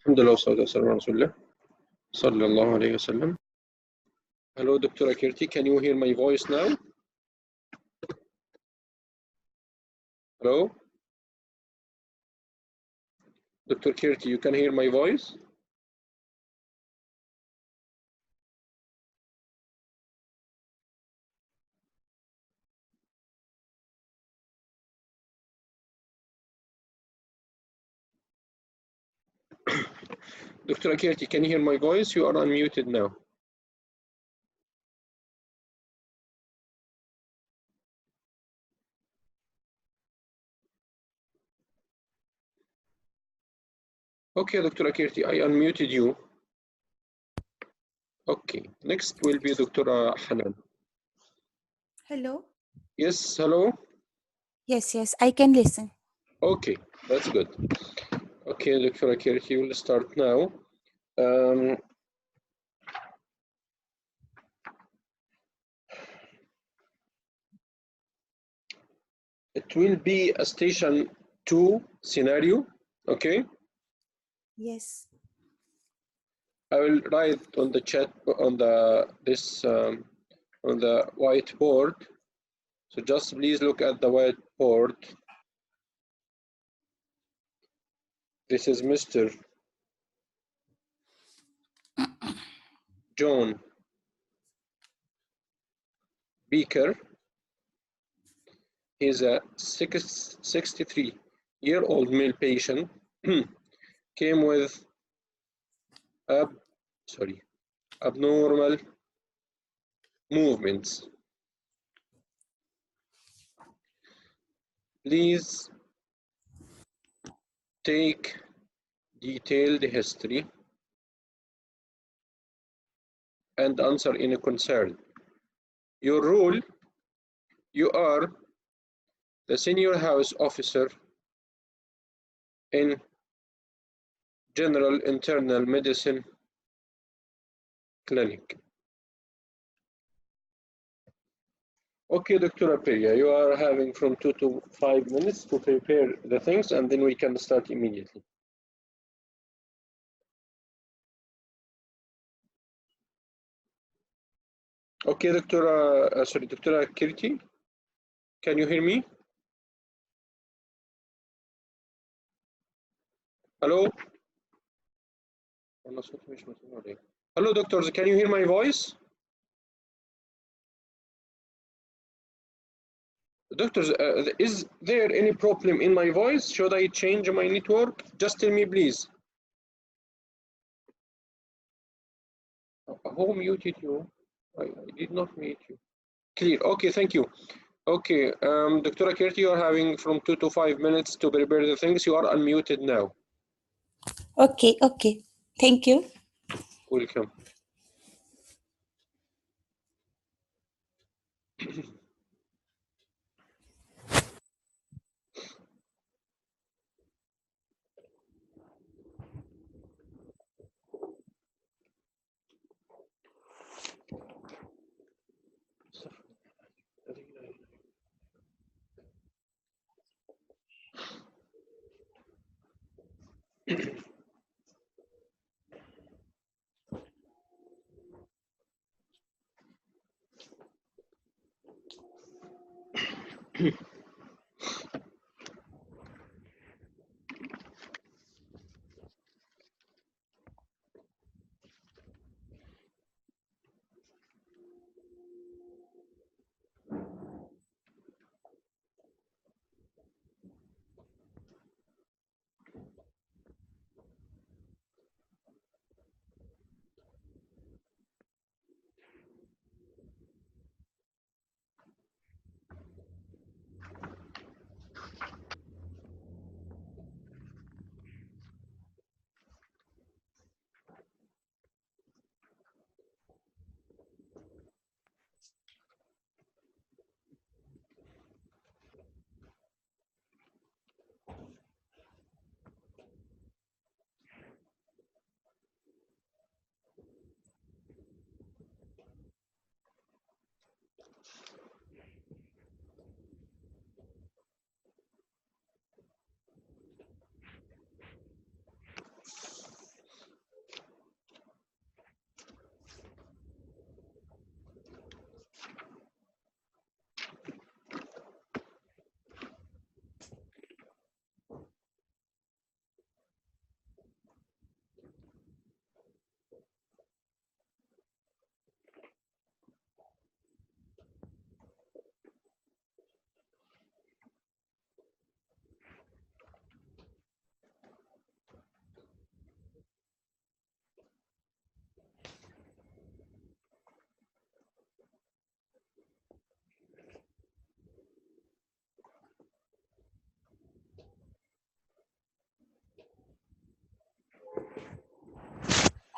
الحمد لله والصلاة والسلام على رسول الله صلى الله عليه وسلم. Hello, Dr. Akirti, can you hear my voice now? Hello? Dr. Kirti, you can hear my voice? Dr. Akirti, can you hear my voice? You are unmuted now. Okay, Dr. Akirti, I unmuted you. Okay, next will be Dr. Hanan. Hello? Yes, hello? Yes, I can listen. Okay, that's good. Okay, Dr. Akirti, we'll start now. It will be a station 2 scenario, okay? Yes. I will write on the chat on the whiteboard. So just please look at the whiteboard. This is Mr. John Beaker. He's a 63-year-old male patient. Came with abnormal movements. Please take detailed history and answer any concern. Your role, you are the senior house officer in general internal medicine clinic. Okay, Dr. Aperia, you are having from 2 to 5 minutes to prepare the things, and then we can start immediately. Okay, Dr. Dr. Kirti, can you hear me? Hello? Hello, doctors, can you hear my voice? Doctors, is there any problem in my voice? Should I change my network? Just tell me, please. Who muted you? I did not mute you. Clear. Okay, thank you. Okay, Dr. Akirti, you are having from 2 to 5 minutes to prepare the things. You are unmuted now. Okay. Thank you. Welcome.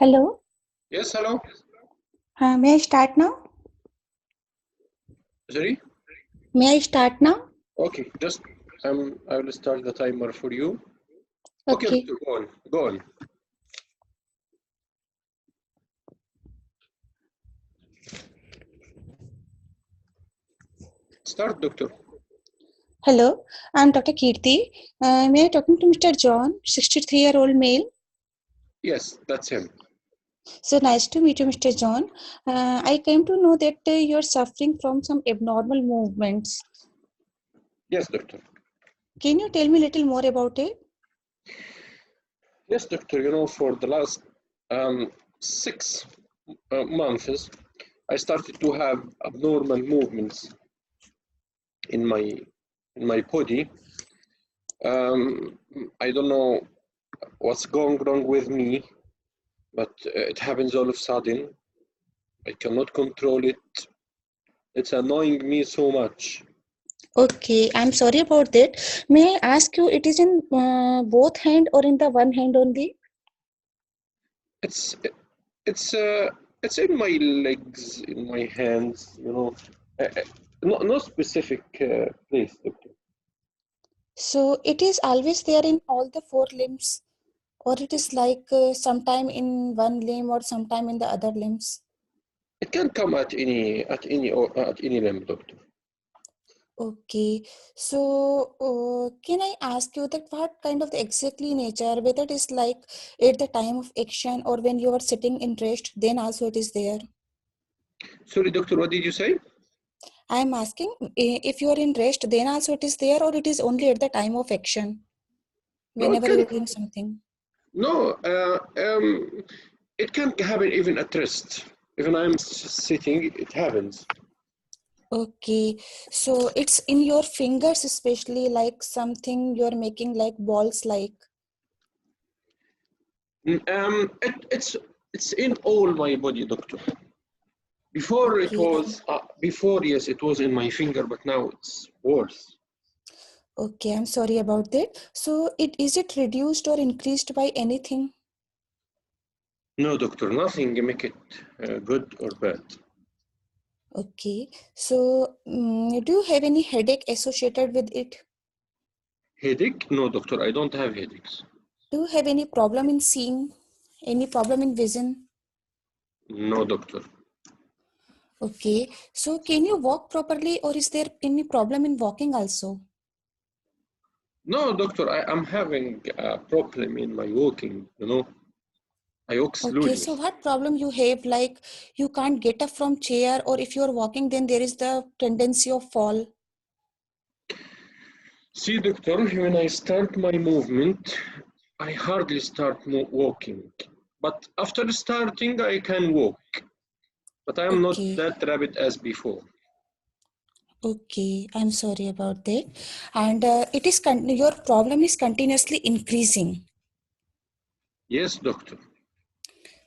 Hello. Yes, hello. May I start now? Sorry? May I start now? Okay, just I will start the timer for you. Okay, Okay. doctor, go on. Go on. Start, doctor. Hello. I'm Dr. Kirti. May I talking to Mr. John, 63-year-old male? Yes, that's him. So nice to meet you, Mr. John. I came to know that you're suffering from some abnormal movements. Yes, doctor. Can you tell me a little more about it? Yes, doctor. For the last 6 months, I started to have abnormal movements in my body. I don't know what's going wrong with me, but it happens all of a sudden. I cannot control it. It's annoying me so much. Okay, I'm sorry about that. May I ask you, it is in both hand or in the one hand only? It's it's uh, it's in my legs, in my hands. No specific place, doctor. So it is always there in all the four limbs, or it is like sometime in one limb or sometime in the other limbs. It can come at any limb, doctor. Okay, so can I ask you that what kind of the exactly nature, whether it is like at the time of action or when you are sitting in rest, then also it is there. Sorry, doctor. What did you say? I am asking if you are in rest, then also it is there, or it is only at the time of action, No, it whenever you can. are doing something. No, it can happen even at rest. Even I'm sitting, it happens. Okay, so it's in your fingers, especially like something you're making like balls like. It's in all my body, doctor. Before it Okay, was before, yes, it was in my finger, but now it's worse. okay, I'm sorry about that. So is it reduced or increased by anything? No, doctor, nothing make it good or bad. Okay, so do you have any headache associated with it? Headache? No, doctor, I don't have headaches. Do you have any problem in seeing? Any problem in vision? No, doctor. Okay, so can you walk properly or is there any problem in walking also? No, doctor, I am having a problem in my walking. I walk Okay, slowly. so what problem you have, like you can't get up from chair, or if you're walking then there is the tendency of fall? See, doctor, when I start my movement, I hardly start walking. But after starting, I can walk. But I am not Okay, that rapid as before. okay, I'm sorry about that. And it is your problem is continuously increasing. Yes, doctor.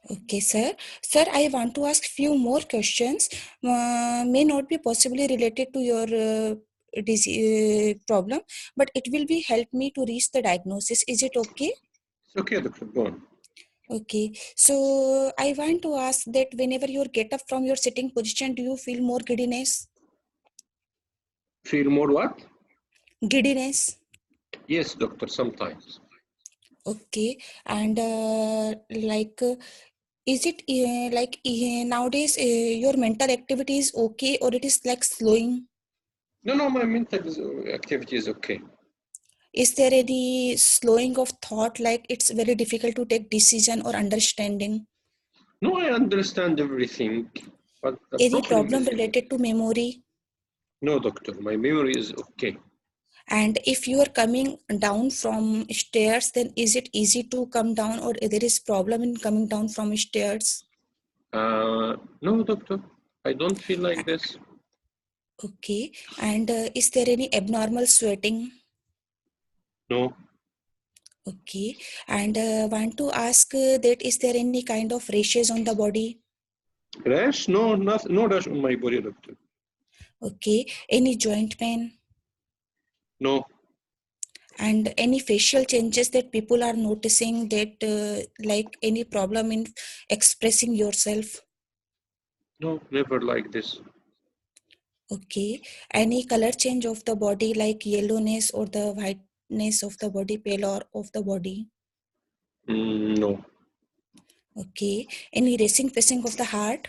Okay, sir. Sir, I want to ask few more questions. May not be possibly related to your problem, but it will be help me to reach the diagnosis. Is it okay? It's okay, doctor. Go on. Okay. So I want to ask that whenever you get up from your sitting position, do you feel more giddiness? Feel more what? Giddiness. Yes, doctor, sometimes. Okay. And is it nowadays your mental activity is okay or it is like slowing? No, my mental activity is okay. Is there any slowing of thought, like it's very difficult to take decision or understanding? No, I understand everything, but the Any problem problem is, related to memory? no, doctor, my memory is okay. And if you are coming down from stairs, then is it easy to come down or there is problem in coming down from stairs? No, doctor, I don't feel like this. Okay. And is there any abnormal sweating? No, Okay. And want to ask that is there any kind of rashes on the body? rash? No, no rash on my body, doctor. Okay. Any joint pain? No, And any facial changes that people are noticing, that like any problem in expressing yourself? No, never like this. Okay. Any color change of the body, like yellowness or the whiteness of the body, pallor of the body? No. Okay. Any racing, pacing of the heart?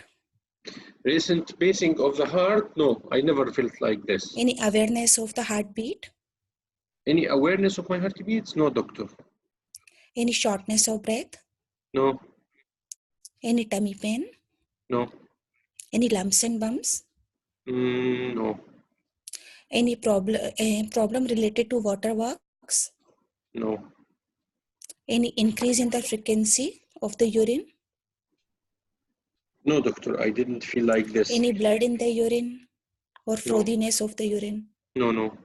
Recent pacing of the heart? No, I never felt like this. Any awareness of the heartbeat? Any awareness of my heartbeats? No, doctor. Any shortness of breath? No, Any tummy pain? no, Any lumps and bumps? no, Any problem related to water works? no, Any increase in the frequency of the urine? no, doctor. I didn't feel like this. Any blood in the urine or No, frothiness of the urine? no, no.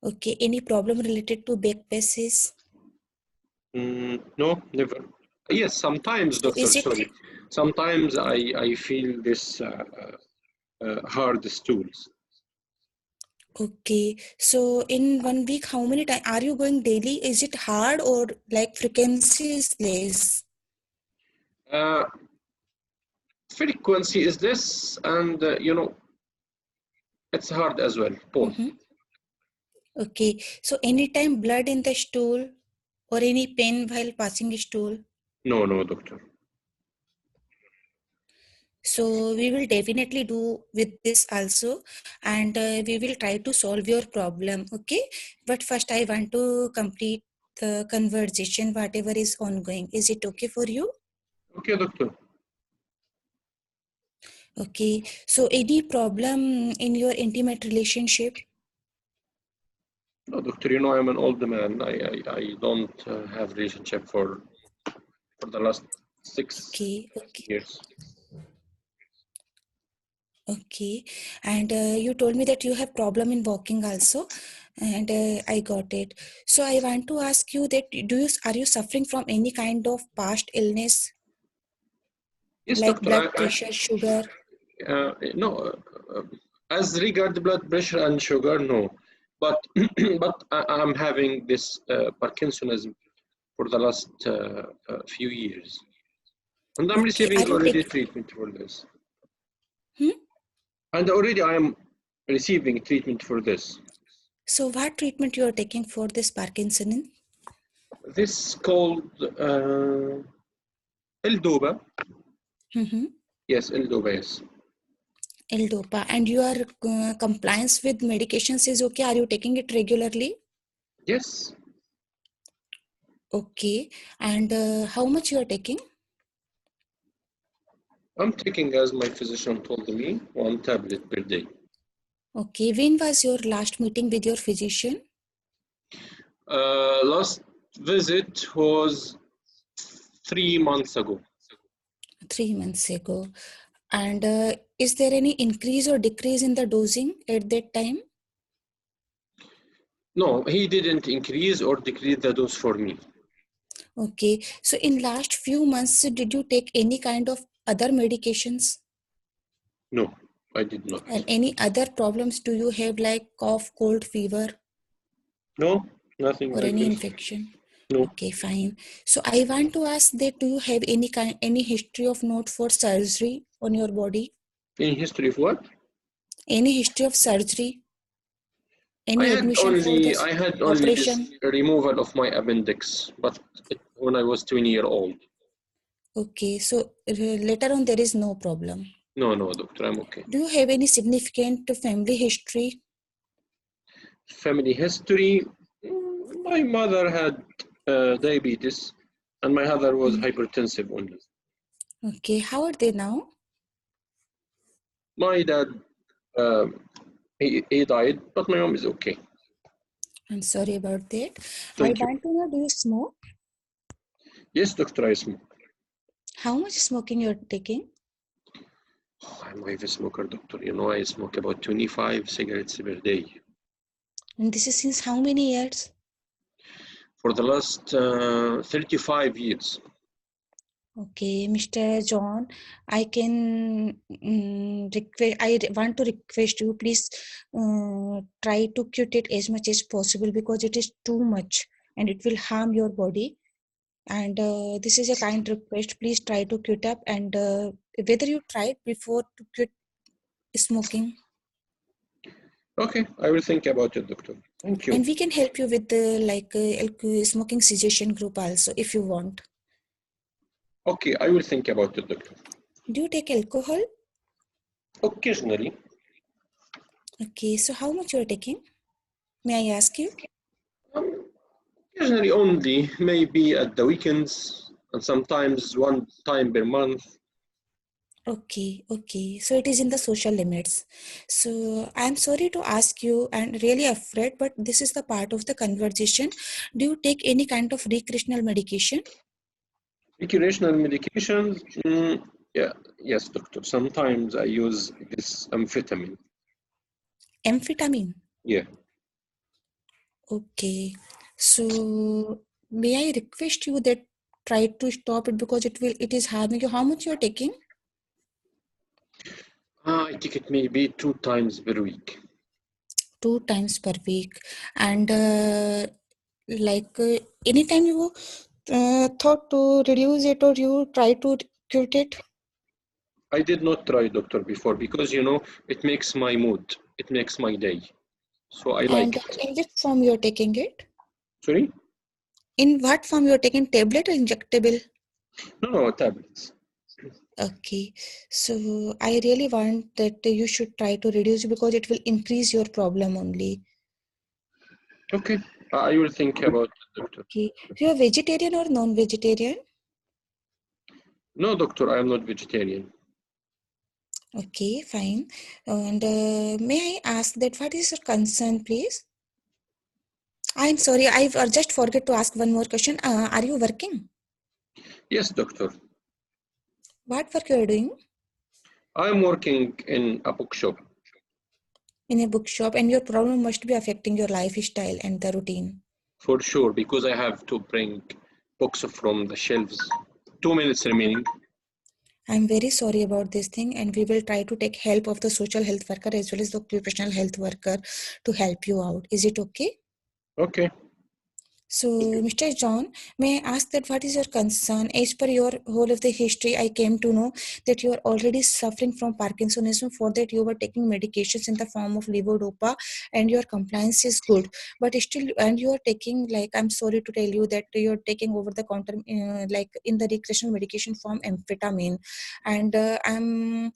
Okay. Any problem related to back passes? No, never. Yes, sometimes, So doctor. is it Sorry. Sometimes I feel this hard stools. okay? So in 1 week, how many times are you going daily? Is it hard or like frequency is less? Uh, Frequency is this, and it's hard as well. Both. Okay. So anytime blood in the stool or any pain while passing stool? No, no, doctor. So we will definitely do with this also, and we will try to solve your problem. Okay. But first I want to complete the conversation, whatever is ongoing. Is it okay for you? Okay, doctor. Okay. So any problem in your intimate relationship? No, doctor. I'm an old man. I don't have relationship for the last 6 Okay. Okay. years. Okay. And you told me that you have problem in walking also, and I got it. So I want to ask you that are you suffering from any kind of past illness Yes, like doctor. blood pressure, sugar? No. As regard blood pressure and sugar, no. But but I'm having this Parkinsonism for the last few years, and I'm Okay. receiving Are you already taking? treatment for this. Hmm? And already I am receiving treatment for this. So what treatment you are taking for this Parkinson? This called L-Dopa. Mm-hmm. Yes, L-Dopa. Yes. L-Dopa. And your compliance with medications is okay? Are you taking it regularly? Yes. Okay. And how much you are taking? I'm taking, as my physician told me, 1 tablet per day. Okay. When was your last meeting with your physician? Last visit was 3 months ago. 3 months ago. And is there any increase or decrease in the dosing at that time? No, he didn't increase or decrease the dose for me. Okay. So in last few months, did you take any kind of other medications? No, I did not. And any other problems do you have, like cough, cold, fever, No, nothing or like any this. infection? No. Okay, fine. So I want to ask that, do you have any history of note for surgery on your body? In history of what? Any history of surgery? I Any had admission for only this I had only this operation? removal of my appendix, but when I was 20 years old. Okay, so later on there is no problem. No, no, doctor, I'm okay. Do you have any significant family history? Family history. My mother had diabetes, and my father was hypertensive only. Okay, how are they now? My dad, um, he died, but my mom is okay. I'm sorry about that. I Thank you. want to know, do you smoke? Yes, doctor, I smoke. How much smoking you're taking? Oh, I'm a heavy smoker, doctor. I smoke about 25 cigarettes per day. And this is since how many years? For the last 35 years. Okay, Mr. John, I can request. Want to request you, please try to quit it as much as possible because it is too much and it will harm your body. And this is a kind request. Please try to quit up. And whether you tried before to quit smoking, Okay, I will think about it, doctor. Thank you. and we can help you with the smoking cessation group also if you want. Okay, I will think about it, doctor. Do you take alcohol? Occasionally. Okay, so how much you are taking? May I ask you? Um, Occasionally only, maybe at the weekends, and sometimes one time per month. Okay, okay. So it is in the social limits. So I'm sorry to ask you and really afraid, but this is the part of the conversation. Do you take any kind of recreational medication? Recreational medications, yeah, yes, doctor. Sometimes I use this amphetamine. Amphetamine. Yeah, Okay. So may I request you that try to stop it because it is harming you. How much you are taking? I take it maybe 2 times per week. 2 times per week. And anytime you thought to reduce it or you try to quit it? I did not try doctor before because it makes my mood, it makes my day, so I like And it. in which form you are taking it? Sorry? In what form you are taking, tablet or injectable? No, tablets. Okay, so I really want that you should try to reduce because it will increase your problem only. Okay, I will think about it, doctor. Okay, you are vegetarian or non-vegetarian? No, doctor, I am not vegetarian. Okay, fine. And may I ask that what is your concern, please? I'm sorry, I just forget to ask one more question. Are you working? Yes, doctor. What work you are doing? I am working in a bookshop. In a bookshop, and your problem must be affecting your lifestyle and the routine. For sure, because I have to bring books from the shelves. 2 minutes remaining. I'm very sorry about this thing, and we will try to take help of the social health worker as well as the occupational health worker to help you out. Is it okay? Okay. So, Mr. John, may I ask that what is your concern? As per your whole of the history, I came to know that you are already suffering from Parkinsonism. For that, you were taking medications in the form of levodopa, and your compliance is good. But still, and you are taking, like, I'm sorry to tell you that you are taking over the counter, like in the recreational medication form, amphetamine, and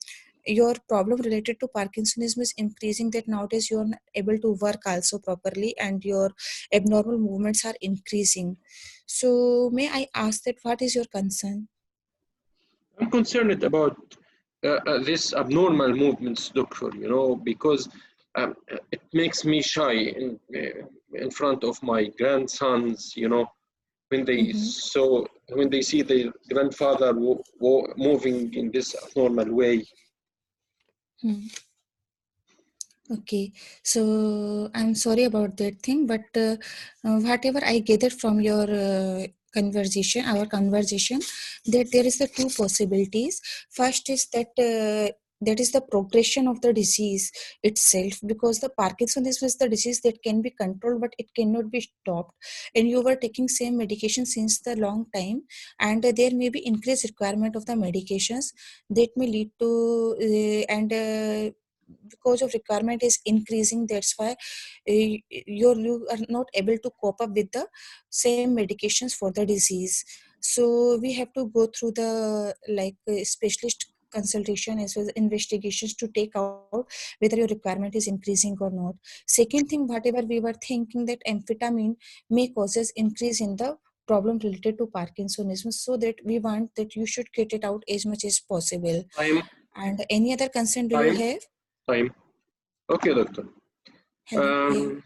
your problem related to Parkinsonism is increasing. That nowadays you are not able to work also properly, and your abnormal movements are increasing. So may I ask that what is your concern? I'm concerned about this abnormal movements, doctor, because it makes me shy in front of my grandsons, when they Mm-hmm. saw when they see their grandfather moving in this abnormal way. Hmm. Okay, so I'm sorry about that thing, but whatever I gathered from your our conversation, that there is the two possibilities. First is that is the progression of the disease itself, because the Parkinson's is the disease that can be controlled, but it cannot be stopped. And you were taking same medication since the long time, and there may be increased requirement of the medications that may lead to and because of requirement is increasing, that's why you are not able to cope up with the same medications for the disease. So we have to go through the specialist consultation as well as investigations to take out whether your requirement is increasing or not. Second thing, whatever we were thinking that amphetamine may causes increase in the problem related to Parkinsonism, so that we want that you should get it out as much as possible. Time, And any other concern do you time, have? time. Okay, doctor. Hello. Yeah. Um,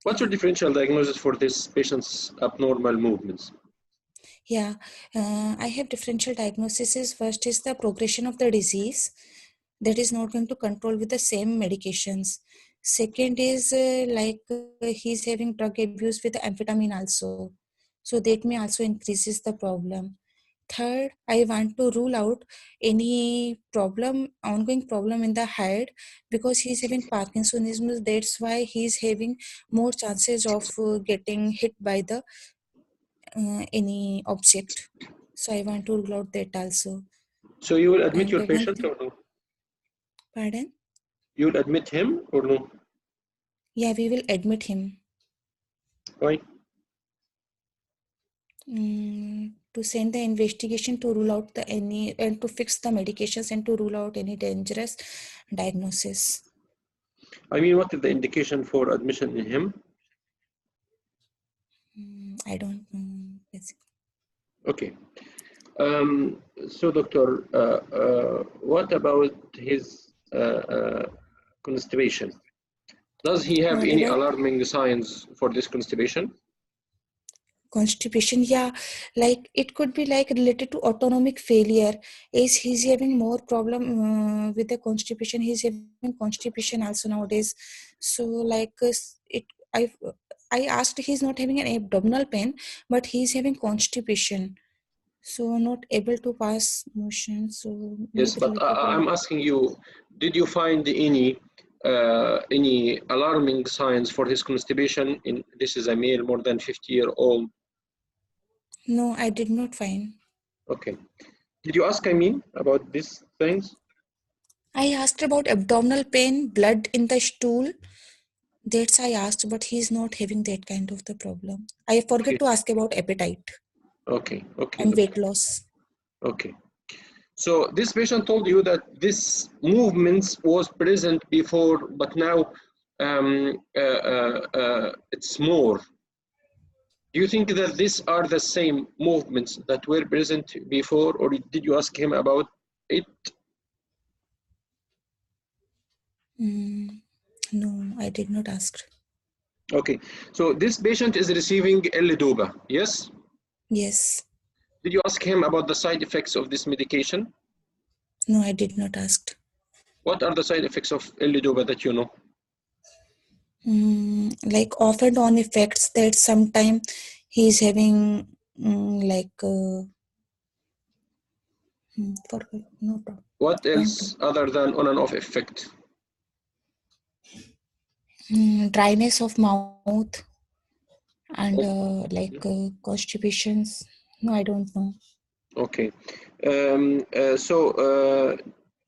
what's your Hello. differential diagnosis for this patient's abnormal movements? Yeah. I have differential diagnoses. First is the progression of the disease that is not going to control with the same medications. Second is he's having drug abuse with amphetamine also. So that may also increases the problem. third, I want to rule out any ongoing problem in the head, because he's having Parkinsonism. That's why he's having more chances of getting hit by the any object. So I want to rule out that also. So you will admit And your one patient thing, or no? pardon? You will admit him or no? Yeah, we will admit him. Why? To send the investigation to rule out the any and to fix the medications and to rule out any dangerous diagnosis. I mean, what is the indication for admission in him? I don't know. Okay. So, doctor, what about his constipation? Does he have What any about alarming signs for this constipation? constipation? Yeah, like it could be like related to autonomic failure. Is he's having more problem with the constipation? He's having constipation also nowadays. So like it, I I asked, he's not having an abdominal pain, but he's having constipation. So not able to pass motion. So Yes, maybe but related to I'm asking you, did you find any alarming signs for his constipation? This is a male, more than 50-year-old. no, I did not find. Okay. Did you ask, I mean, about these things? I asked about abdominal pain, blood in the stool. That's I asked, but he's not having that kind of the problem. I Okay. forget to ask about appetite Okay. Okay, and weight doctor. loss. Okay. So this patient told you that this movements was present before, but now it's more. Do you think that these are the same movements that were present before, or did you ask him about it? No, I did not ask. Okay, so this patient is receiving L-Dopa, yes? Yes. Did you ask him about the side effects of this medication? No, I did not ask. What are the side effects of L-Dopa that you know? Like off and on effects that sometime he's having like forget, no, What don't know. else other than on and off effect? Dryness of mouth and like Okay. constipations. No, I don't know. Okay.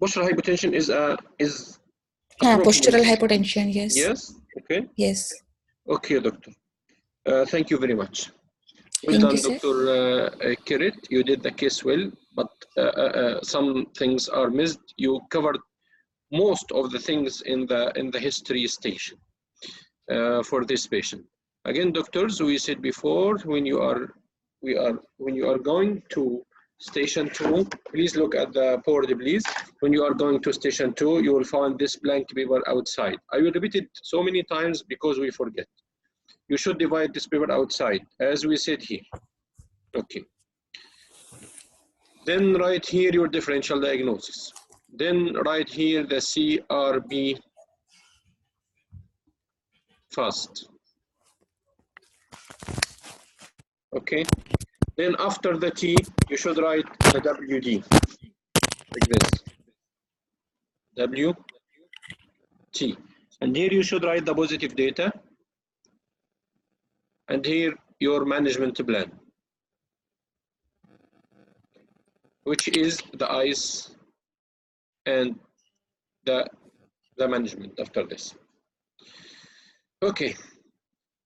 Postural hypotension is a problem. Postural hypotension. Yes. Yes. Okay. Yes. Okay, doctor. Thank you very much. Well Thank you, done, sir. Dr. Kirit. You did the case well, but some things are missed. You covered most of the things in the history station for this patient. Again, doctors, we said before, when you are going to station 2, please look at the board, please. When you are going to station 2, you will find this blank paper outside. I will repeat it so many times because we forget. You should divide this paper outside, as we said here. Okay. Then write here your differential diagnosis. Then write here the CRB fast. Okay. Then after the T, you should write the WD, like this. WT. And here you should write the positive data. And here your management plan, which is the ICE and the management after this. Okay.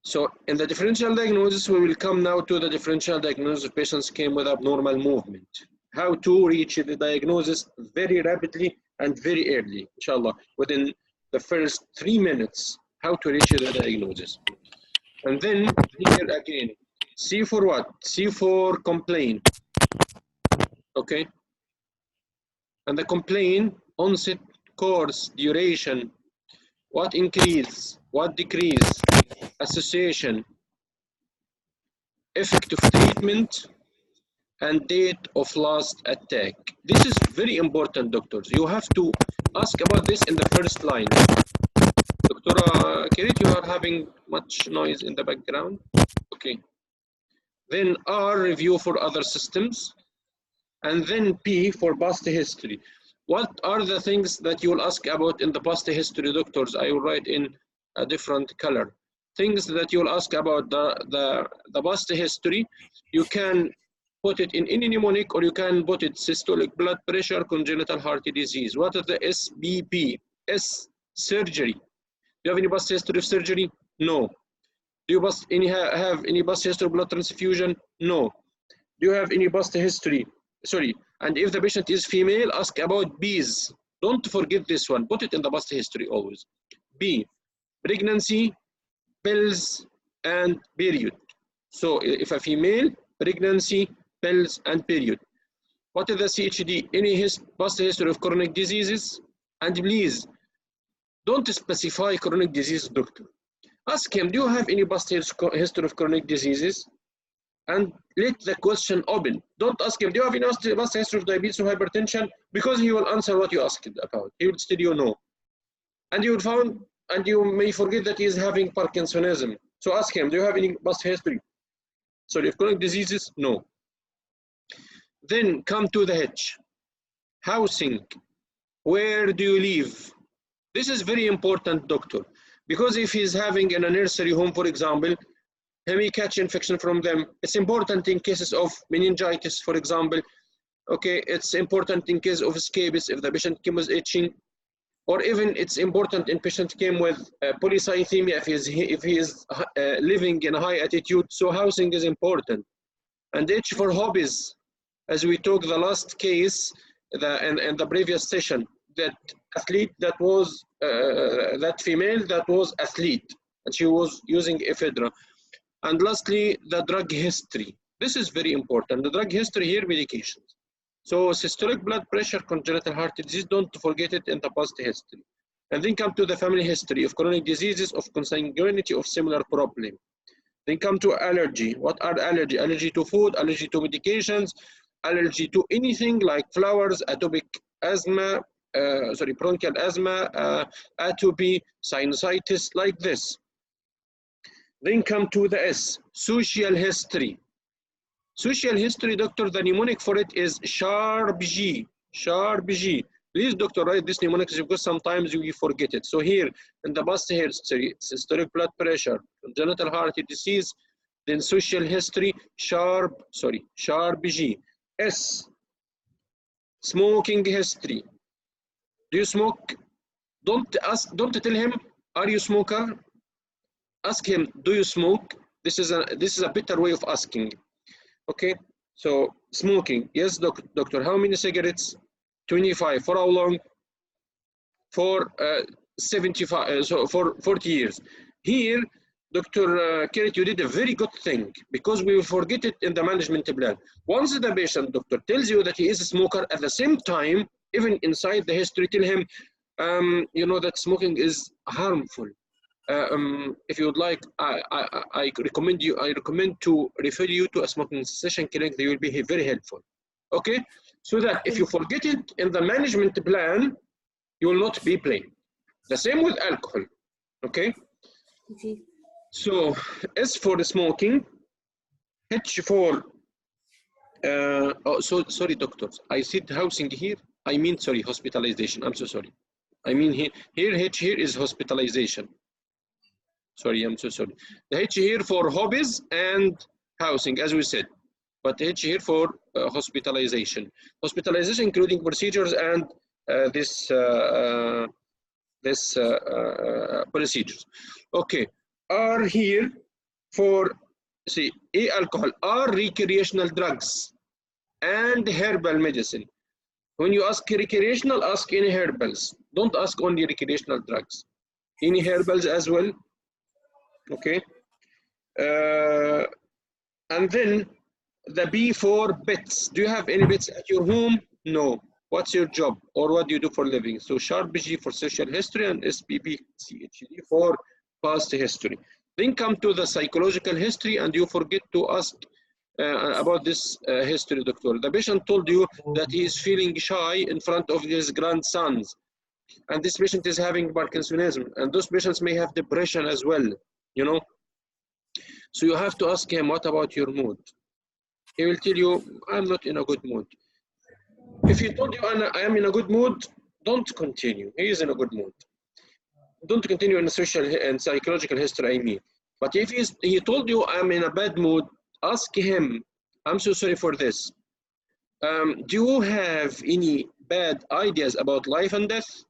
So in the differential diagnosis, we will come now to the differential diagnosis of patients came with abnormal movement. How to reach the diagnosis very rapidly and very early, inshallah, within the first 3 minutes, how to reach the diagnosis. And then here again, C for what? C for complaint, okay? And the complaint, onset, course, duration, what increase, what decrease, association, effective treatment, and date of last attack. This is very important, doctors. You have to ask about this in the first line. Dr. Kirit, you are having much noise in the background. Okay. Then R, review for other systems. and then P for past history. What are the things that you will ask about in the past history, doctors? I will write in a different color. Things that you will ask about the past history. You can put it in any mnemonic, or you can put it systolic blood pressure, congenital heart disease. What is the SBP? S, surgery. Do you have any past history of surgery? No. Do you have any past history of blood transfusion? No. Do you have any past history? Sorry. And if the patient is female, ask about B's. Don't forget this one. Put it in the past history always. B, pregnancy, pills, and period. So if a female, pregnancy, pills, and period. What is the CHD? Any past history of chronic diseases? And please, don't specify chronic disease, doctor. Ask him, do you have any past history of chronic diseases? And let the question open. Don't ask him, do you have any past history of diabetes or hypertension? Because he will answer what you asked about. He will tell you no. And you will find, and you may forget that he is having Parkinsonism. So ask him, do you have any past history? Sorry, of chronic diseases? No. Then come to the H. Housing. Where do you live? This is very important, doctor. Because if he's having in a nursery home, for example, he may catch infection from them. It's important in cases of meningitis, for example. Okay, it's important in case of scabies if the patient came with itching, or even it's important in patient came with polycythemia if he is living in a high altitude. So housing is important. And H for hobbies, as we talked the last case in the previous session, that athlete that was that female that was athlete, and she was using ephedra. And lastly, the drug history. This is very important. The drug history here, medications. So systolic blood pressure, congenital heart disease, don't forget it in the past history. And then come to the family history of chronic diseases, of consanguinity, of similar problem. Then come to allergy. What are allergy? Allergy to food, allergy to medications, allergy to anything like flowers, atopic asthma, bronchial asthma, atopy, sinusitis, like this. Then come to the S, social history. Social history, doctor, the mnemonic for it is sharp G, sharp G. Please, doctor, write this mnemonic because sometimes you forget it. So here, in the past history, systolic blood pressure, congenital heart disease, then social history, sharp G. S, smoking history. Do you smoke? Don't tell him, are you a smoker? Ask him, do you smoke? This is a better way of asking. Okay, so smoking. Yes, doctor. How many cigarettes? 25. For how long? For 75. So for 40 years. Here, Dr. Kerrit, you did a very good thing because we will forget it in the management plan. Once the patient, doctor, tells you that he is a smoker, at the same time, even inside the history, tell him, you know that smoking is harmful. If you would like, I recommend to refer you to a smoking cessation clinic. They will be very helpful. Okay, so that if you forget it in the management plan, you will not be blamed. The same with alcohol. Okay. Okay. So S for the smoking, H for sorry, doctors. I said housing here. I mean, sorry, hospitalization. I'm so sorry. I mean here H here is hospitalization. Sorry, I'm so sorry. The H here for hobbies and housing, as we said, but H here for hospitalization. Hospitalization including procedures and procedures. Okay, R here for, see, A, alcohol, R, recreational drugs and herbal medicine. When you ask recreational, ask any herbals. Don't ask only recreational drugs. Any herbals as well. Okay, and then the B for pets. Do you have any pets at your home? No. What's your job or what do you do for a living? So sharp G for social history and SPP CHD for past history. Then come to the psychological history, and you forget to ask about this history, doctor. The patient told you that he is feeling shy in front of his grandsons, and this patient is having Parkinsonism, and those patients may have depression as well. You know, so you have to ask him, what about your mood? He will tell you, I'm not in a good mood. If he told you I am in a good mood, don't continue. He is in a good mood. Don't continue in a social and psychological history, I mean. But if he told you I'm in a bad mood, ask him, I'm so sorry for this. Do you have any bad ideas about life and death?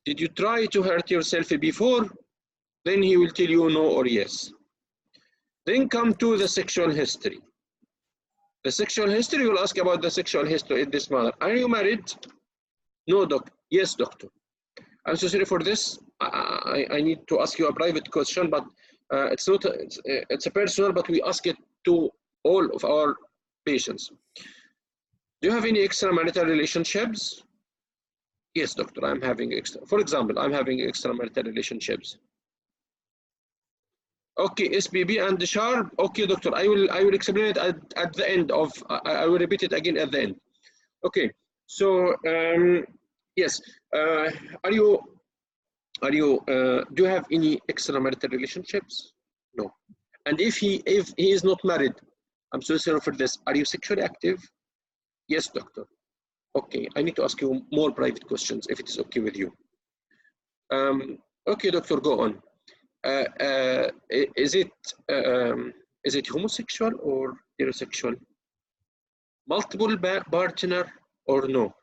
Did you try to hurt yourself before? Then he will tell you no or yes. Then come to the sexual history. The sexual history will ask about the sexual history in this manner. Are you married? No, doc. Yes, doctor. I'm so sorry for this. I need to ask you a private question, but it's not. It's a personal, but we ask it to all of our patients. Do you have any extramarital relationships? Yes, doctor. I'm having For example, I'm having extramarital relationships. Okay, SBB and sharp. Okay, doctor. I will explain it at the end of. I will repeat it again at the end. Okay. So yes. Do you have any extramarital relationships? No. And if he is not married, I'm so sorry for this. Are you sexually active? Yes, doctor. Okay, I need to ask you more private questions if it is okay with you. Okay, doctor, go on. Is it homosexual or heterosexual? Multiple partner or no?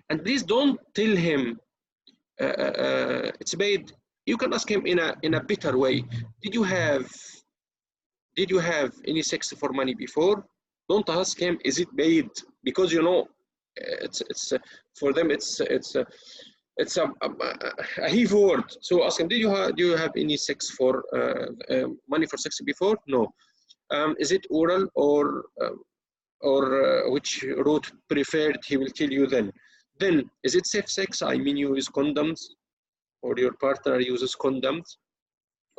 And please don't tell him it's bad. You can ask him in a better way. Did you have any sex for money before? Don't ask him is it bad, because you know it's for them it's a heavy word. So ask him, do you have any sex for money for sex before? No. Is it oral or which route preferred? He will tell you then. Then is it safe sex? I mean, you use condoms or your partner uses condoms.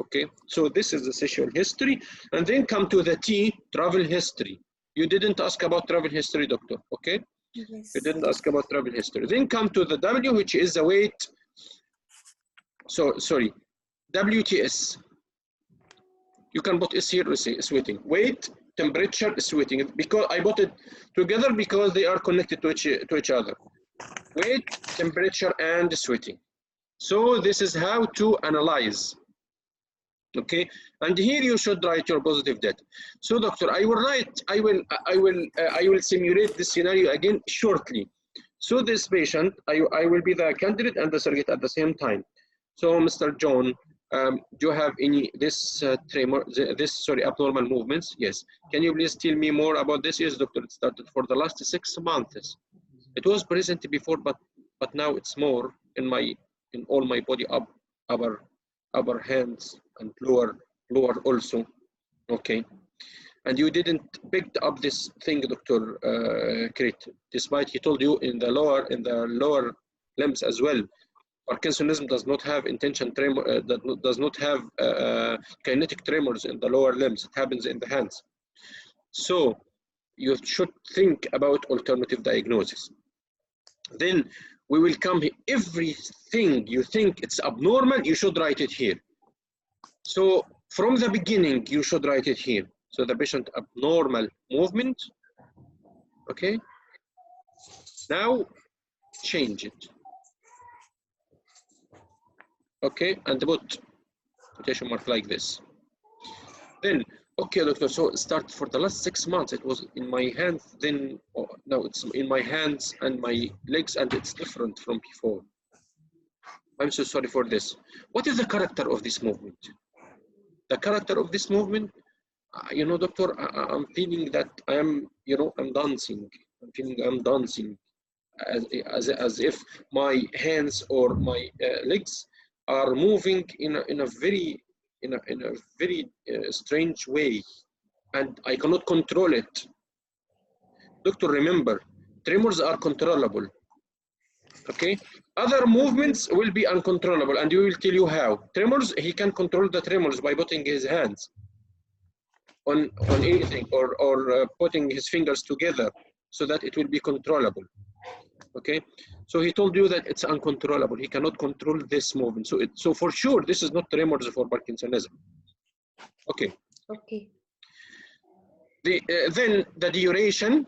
Okay, so this is the sexual history, and then come to the T, travel history. You didn't ask about travel history, doctor. Okay. Yes. You didn't ask about travel history. Then come to the W, which is the weight. So sorry, WTS. You can put S here, sweating. Weight, temperature, sweating. Because I put it together because they are connected to each other. Weight, temperature, and sweating. So this is how to analyze. Okay, and here you should write your positive data. So doctor, I will simulate this scenario again shortly. So this patient, I will be the candidate and the surrogate at the same time. So Mr. John, do you have any tremor, abnormal movements? Yes. Can you please tell me more about this? Yes, doctor. It started for the last 6 months. It was present before, but now it's more in all my body, upper hands and lower also. Okay. And you didn't pick up this thing, Dr. Crit, despite he told you in the lower limbs as well. Parkinsonism does not have intention tremor, does not have kinetic tremors in the lower limbs. It happens in the hands. So you should think about alternative diagnosis. Then we will come here. Everything you think it's abnormal, you should write it here. So from the beginning, you should write it here. So the patient abnormal movement. Okay. Now change it. Okay, and put quotation mark like this. Then, okay, doctor, so start for the last 6 months, it was in my hands, then now it's in my hands and my legs, and it's different from before. I'm so sorry for this. What is the character of this movement? The character of this movement, you know, doctor, I'm feeling that I'm dancing. I'm feeling I'm dancing as if my hands or my legs are moving in a very strange way, and I cannot control it. Doctor, remember, tremors are controllable. Okay, other movements will be uncontrollable, and we will tell you how. Tremors, he can control the tremors by putting his hands on anything or putting his fingers together so that it will be controllable. Okay, so he told you that it's uncontrollable. He cannot control this movement. So for sure, this is not tremors for Parkinsonism. Okay. Okay. Then the duration.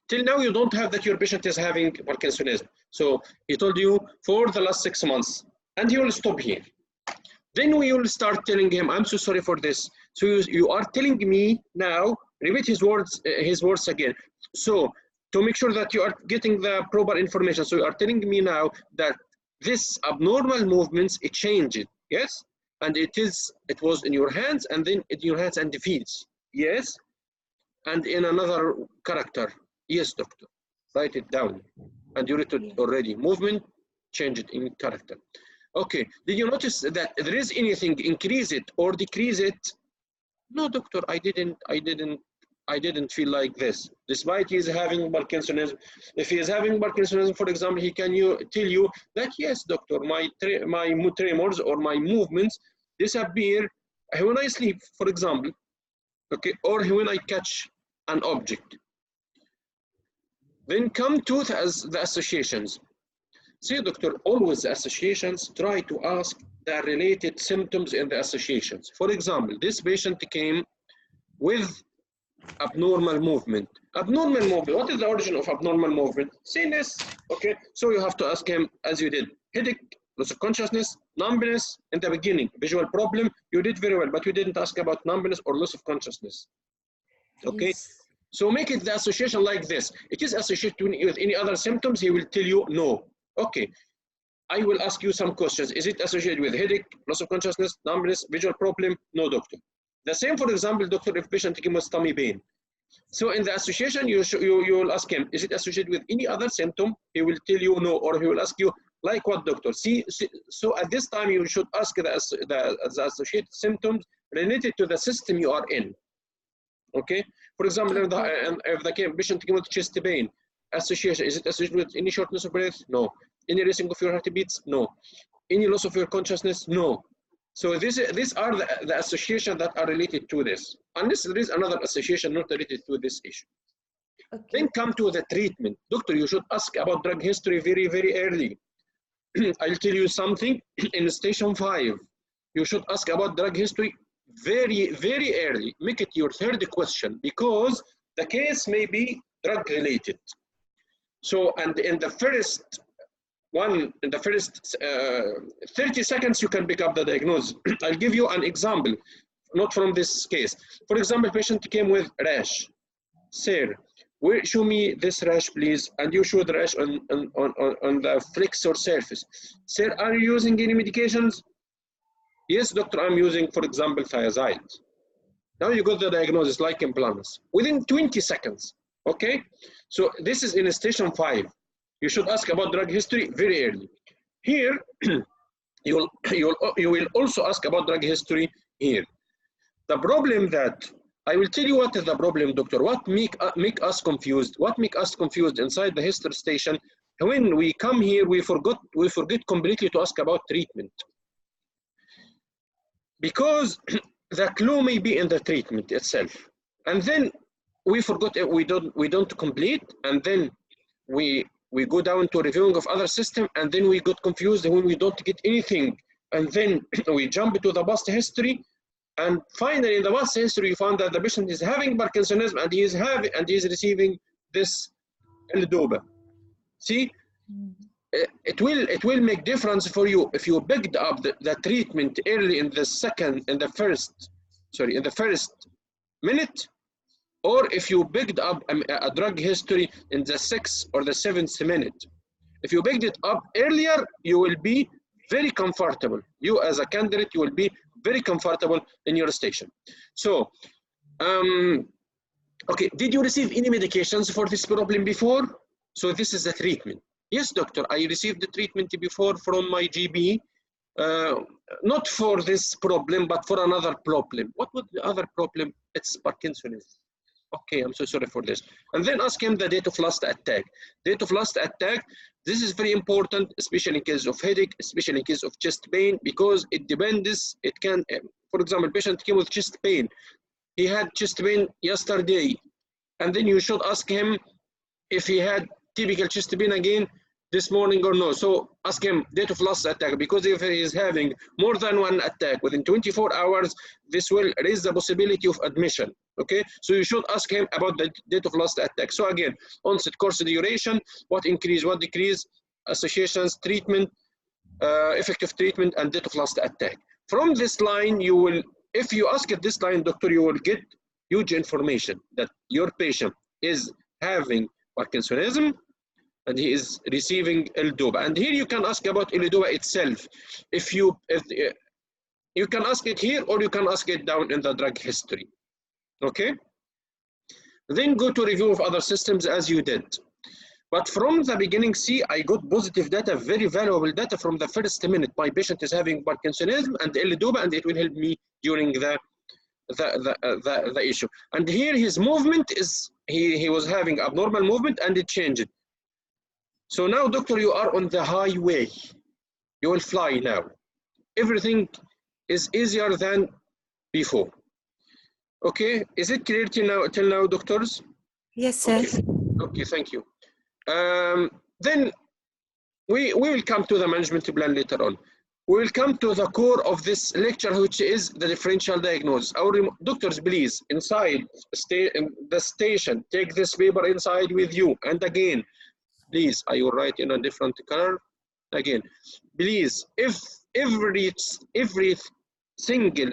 till now you don't have that your patient is having Parkinsonism. So he told you for the last 6 months, and he will stop here. Then we will start telling him, I'm so sorry for this. So you are telling me now, repeat his words again. So to make sure that you are getting the proper information. So you are telling me now that this abnormal movements, it changed, yes? And it was in your hands, and then in your hands and the feet, yes? And in another character, yes, doctor. Write it down. And you wrote it already. Movement, change it in character. Okay, did you notice that there is anything, increase it or decrease it? No, doctor, I didn't feel like this. Despite he is having Parkinsonism. If he is having Parkinsonism, for example, he can tell you that, yes, doctor, my tremors or my movements disappear when I sleep, for example, okay, or when I catch an object. Then come to the associations. See, doctor, always the associations, try to ask the related symptoms in the associations. For example, this patient came with abnormal movement. Abnormal movement, what is the origin of abnormal movement? Sinus, okay? So you have to ask him, as you did, headache, loss of consciousness, numbness in the beginning, visual problem, you did very well, but you didn't ask about numbness or loss of consciousness, okay? Yes. So make it the association like this. It is associated with any other symptoms, he will tell you no. Okay, I will ask you some questions. Is it associated with headache, loss of consciousness, numbness, visual problem? No, doctor. The same, for example, doctor, if patient came with stomach pain. So in the association, you will ask him, is it associated with any other symptom? He will tell you no, or he will ask you, like what, doctor? See, so at this time, you should ask the associated symptoms related to the system you are in. Okay? For example, if the patient came with chest pain, association, is it associated with any shortness of breath? No. Any racing of your heartbeats? No. Any loss of your consciousness? No. So these are the associations that are related to this, unless there is another association not related to this issue. Okay. Then come to the treatment. Doctor, you should ask about drug history very, very early. I'll tell you something, in station 5, you should ask about drug history very, very early. Make it your third question, because the case may be drug related. So, and in the first 30 seconds, you can pick up the diagnosis. I'll give you an example, not from this case. For example, patient came with rash. Sir, show me this rash, please. And you show the rash on the flexor surface. Sir, are you using any medications? Yes, doctor, I'm using, for example, thiazide. Now you got the diagnosis like implantus within 20 seconds. Okay, so this is in station 5. You should ask about drug history very early. Here, you will also ask about drug history here. The problem that I will tell you what is the problem, doctor. What make us confused? What make us confused inside the history station? When we come here, we forget completely to ask about treatment, because the clue may be in the treatment itself, and then we forgot, we don't complete, and then we go down to reviewing of other system, and then we got confused when we don't get anything, and then we jump to the past history, and finally in the past history you found that the patient is having Parkinsonism, and he is receiving this L-dopa. See, it will make difference for you if you picked up the treatment early in the first minute, or if you picked up a drug history in the 6th or the 7th minute. If you picked it up earlier, you will be very comfortable. You as a candidate, you will be very comfortable in your station. So, okay, did you receive any medications for this problem before? So this is the treatment. Yes, doctor, I received the treatment before from my GP, not for this problem, but for another problem. What was the other problem? It's Parkinsonism. Okay, I'm so sorry for this. And then ask him the date of last attack. Date of last attack, this is very important, especially in case of headache, especially in case of chest pain, because it depends, it can, for example, patient came with chest pain. He had chest pain yesterday, and then you should ask him if he had typical chest pain again this morning or no. So ask him date of last attack, because if he is having more than one attack within 24 hours, this will raise the possibility of admission. Okay, so you should ask him about the date of last attack. So again, onset, course, duration, what increase, what decrease, associations, treatment, effective treatment, and date of last attack. From this line, you will, if you ask at this line, doctor, you will get huge information that your patient is having Parkinsonism and he is receiving L-DOPA. And here you can ask about L-DOPA itself. If you can ask it here, or you can ask it down in the drug history. Okay? Then go to review of other systems as you did. But from the beginning, see, I got positive data, very valuable data from the first minute. My patient is having Parkinsonism and L-DOPA, and it will help me during the issue. And here his movement is, he was having abnormal movement and it changed. So now, doctor, you are on the highway. You will fly now. Everything is easier than before. Okay, is it clear till now, doctors? Yes, sir. Okay, thank you. Then we will come to the management plan later on. We will come to the core of this lecture, which is the differential diagnosis. Our doctors, please, inside in the station, take this paper inside with you. And again, please, I will write in a different color. Again, please, if every single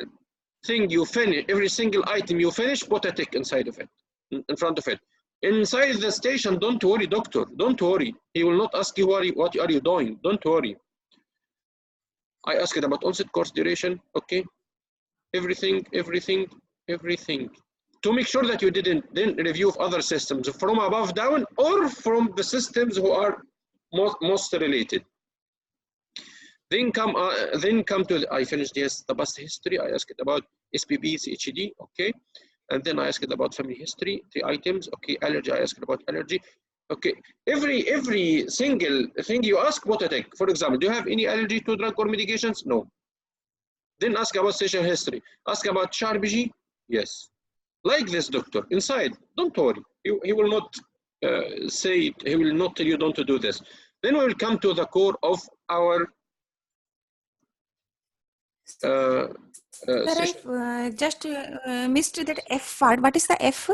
thing you finish, every single item you finish, put a tick inside of it, in front of it. Inside the station, don't worry, doctor, don't worry. He will not ask you what are you doing, don't worry. I asked about onset, course, duration, okay? Everything. To make sure that you didn't then review of other systems from above down or from the systems who are most related. Then come to, I finished the past history. I asked about SPB, CHD, okay? And then I asked about family history, 3 items, okay? Allergy, I asked about allergy. Okay, every single thing you ask, what a tick. For example, do you have any allergy to drug or medications? No. Then ask about session history. Ask about Sharpg? Yes. Like this, doctor, inside, don't worry. He will not say, he will not tell you don't to do this. Then we will come to the core of our I just missed that F part. What is the F?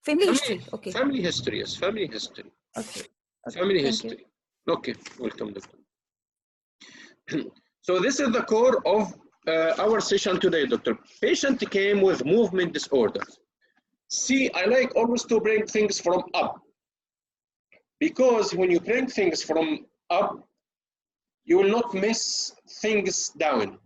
Family history. Okay. Family history, yes. Family history. Okay. Family history. Okay. Welcome, doctor. So this is the core of our session today, doctor. Patient came with movement disorders. See, I like always to bring things from up, because when you bring things from up, you will not miss things down.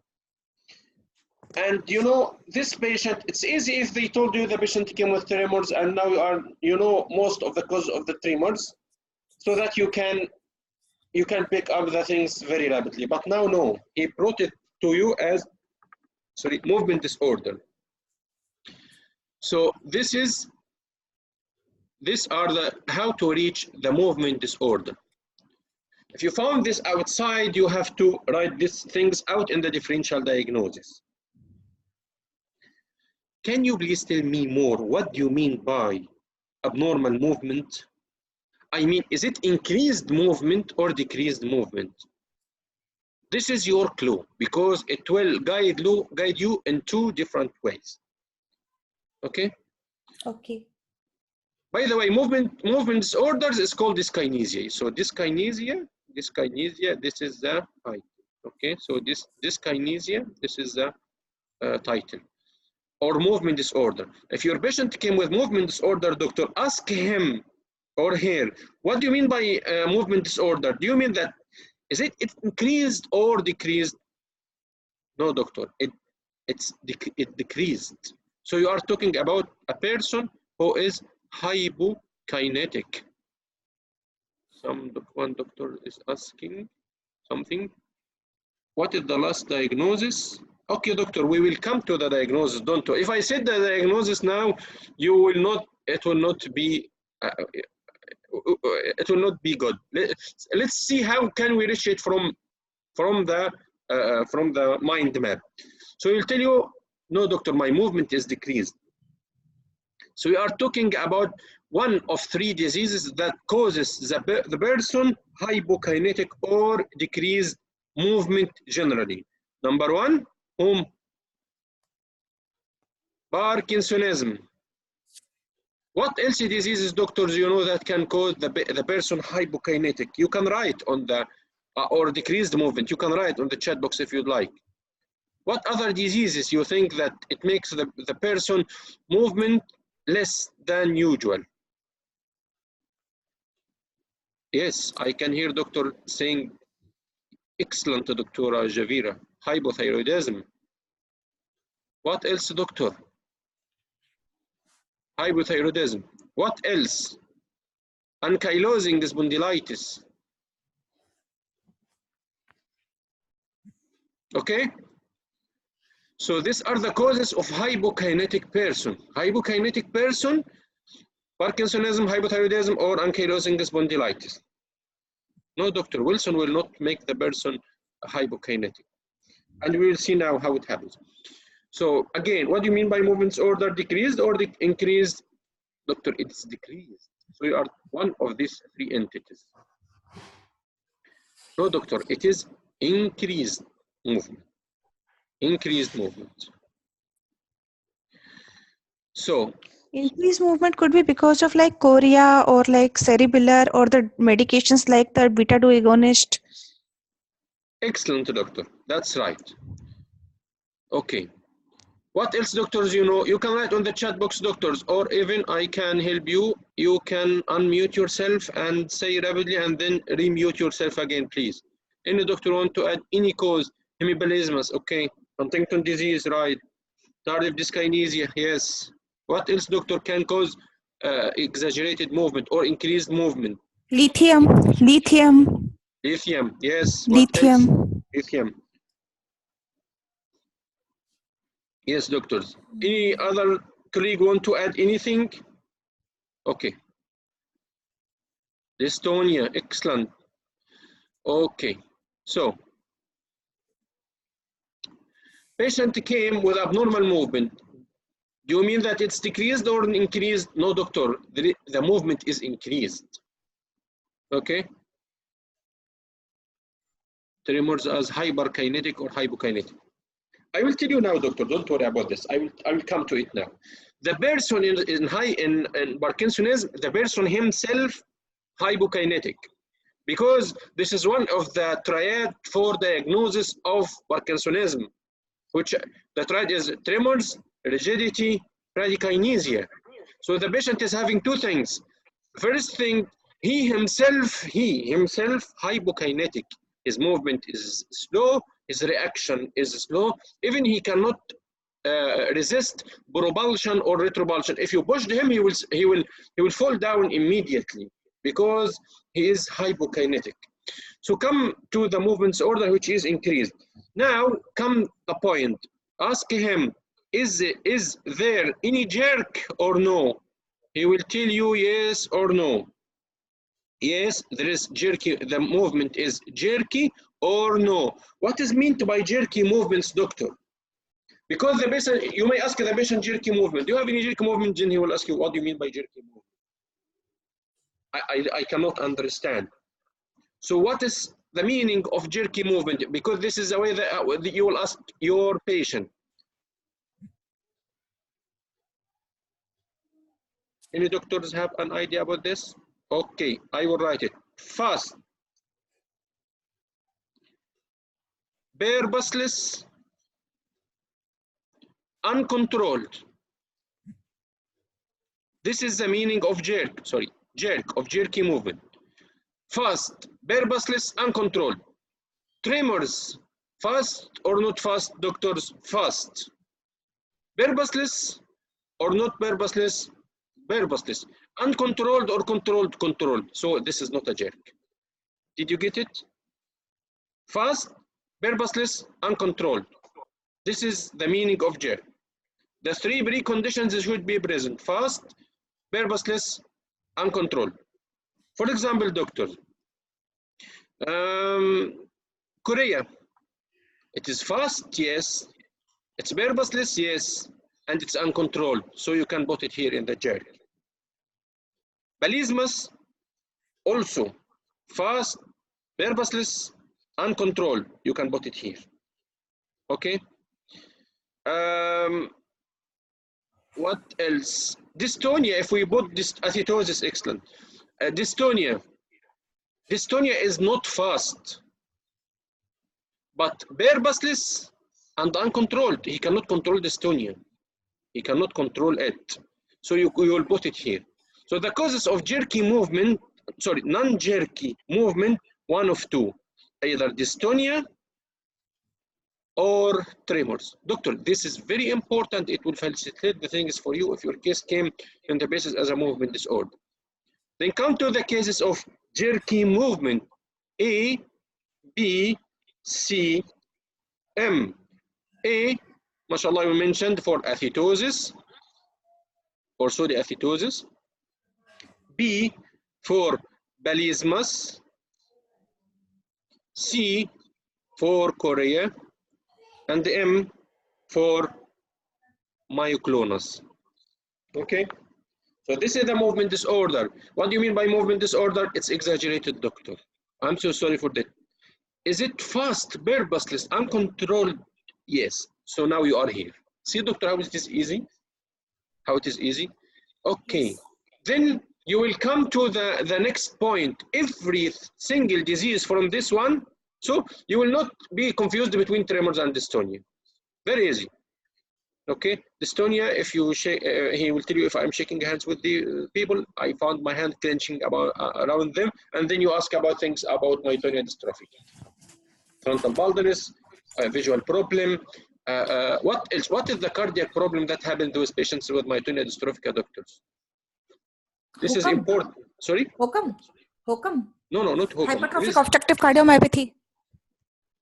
And you know, this patient, it's easy if they told you the patient came with tremors and now you know most of the cause of the tremors, so that you can pick up the things very rapidly. But now, no, he brought it to you as, sorry, movement disorder. So these are the how to reach the movement disorder. If you found this outside, you have to write these things out in the differential diagnosis. Can you please tell me more? What do you mean by abnormal movement? I mean, is it increased movement or decreased movement? This is your clue, because it will guide you in 2 different ways. Okay? Okay. By the way, movement disorders is called dyskinesia. So dyskinesia, this is the title. Okay, so dyskinesia, this is the title. Or movement disorder. If your patient came with movement disorder, doctor, ask him or her, what do you mean by movement disorder? Do you mean that, is it increased or decreased? No, doctor, it decreased. So you are talking about a person who is hypokinetic. One doctor is asking something. What is the last diagnosis? Okay, doctor, we will come to the diagnosis, don't you? If I said the diagnosis now, it will not be good. Let's see how can we reach it from the mind map. So he'll tell you, no, doctor, my movement is decreased. So we are talking about one of 3 diseases that causes the person hypokinetic or decreased movement generally. Number 1, whom? Parkinsonism. What else diseases, doctors, you know that can cause the person hypokinetic? You can write on the, or decreased movement, you can write on the chat box if you'd like. What other diseases you think that it makes the person movement less than usual? Yes, I can hear doctor saying, excellent, Dr. Javira. Hypothyroidism. What else, doctor? Hypothyroidism. What else? Ankylosing spondylitis. Okay? So these are the causes of hypokinetic person. Hypokinetic person, Parkinsonism, hypothyroidism, or ankylosing spondylitis. No, Dr. Wilson will not make the person hypokinetic. And we will see now how it happens. So again, what do you mean by movement disorder? Decreased or increased? Doctor, it's decreased. So you are one of these three entities. No, doctor, it is increased movement. Increased movement. So Increased movement could be because of like chorea or like cerebellar or the medications like the beta-2 agonist. excellent, doctor. That's right. Okay. What else, doctors, you know? You can write on the chat box, doctors, or even I can help you. You can unmute yourself and say rapidly and then remute yourself again, please. Any doctor want to add any cause? Hemiplegismus, okay. Huntington disease, right. Tardive dyskinesia, yes. What else, doctor, can cause exaggerated movement or increased movement? Lithium. Lithium, yes. What else? Lithium. Yes, doctors. Any other colleague want to add anything? Okay. Dystonia, excellent. Okay, so patient came with abnormal movement. Do you mean that it's decreased or increased? No, doctor, the movement is increased. Okay. Tremors as hyperkinetic or hypokinetic. I will tell you now, doctor, don't worry about this. I will come to it now. The person in Parkinsonism, the person himself hypokinetic, because this is one of the triad for diagnosis of Parkinsonism, which the triad is tremors, rigidity, bradykinesia. So the patient is having two things. First thing, he himself hypokinetic. His movement is slow, his reaction is slow. Even he cannot resist propulsion or retropulsion. If you pushed him, he will fall down immediately because he is hypokinetic. So come to the movement disorder, which is increased. Now come the point. Ask him, is there any jerk or no? He will tell you yes or no. Yes, there is jerky, the movement is jerky or no. What is meant by jerky movements, doctor? Because the patient, you may ask the patient jerky movement. Do you have any jerky movement? Then he will ask you, what do you mean by jerky movement? I cannot understand. So what is the meaning of jerky movement? Because this is the way that you will ask your patient. Any doctors have an idea about this? Okay, I will write it. Fast, purposeless, uncontrolled. This is the meaning of jerk, of jerky movement. Fast, purposeless, uncontrolled. Tremors, fast or not fast, doctors? Fast. Purposeless or not purposeless? Purposeless. Uncontrolled or controlled? Controlled. So this is not a jerk. Did you get it? Fast, purposeless, uncontrolled. This is the meaning of jerk. The three preconditions should be present: fast, purposeless, uncontrolled. For example, doctors, chorea. It is fast, yes. It's purposeless, yes. And it's uncontrolled. So you can put it here in the jerk. Melismus, also fast, purposeless, uncontrolled. You can put it here. Okay. What else? Dystonia, if we put this acetosis, excellent. Dystonia. Dystonia is not fast, but purposeless and uncontrolled. He cannot control dystonia. He cannot control it. So you will put it here. So the causes of jerky movement, sorry, non-jerky movement, one of two, either dystonia or tremors. Doctor, this is very important. It will facilitate the things for you if your case came in the basis as a movement disorder. Then come to the cases of jerky movement, A, B, C, M. A, mashallah, you mentioned for acetosis, or sorry, acetosis. B, for balismus. C, for chorea. And M, for myoclonus. Okay? So this is the movement disorder. What do you mean by movement disorder? It's exaggerated, doctor. I'm so sorry for that. Is it fast, purposeless, uncontrolled? Yes. So now you are here. See, doctor, how it is easy? How it is easy? Okay. Then you will come to the next point. Every single disease from this one, so you will not be confused between tremors and dystonia. Very easy. Okay, dystonia, if you shake, he will tell you if I'm shaking hands with the people, I found my hand clenching around them, and then you ask about things about myotonia dystrophy. Frontal baldness, visual problem, what else? What is the cardiac problem that happened to patients with myotonia dystrophica, doctors? This is important. Sorry? Hocum. No, not Hocum. Hypertrophic obstructive cardiomyopathy.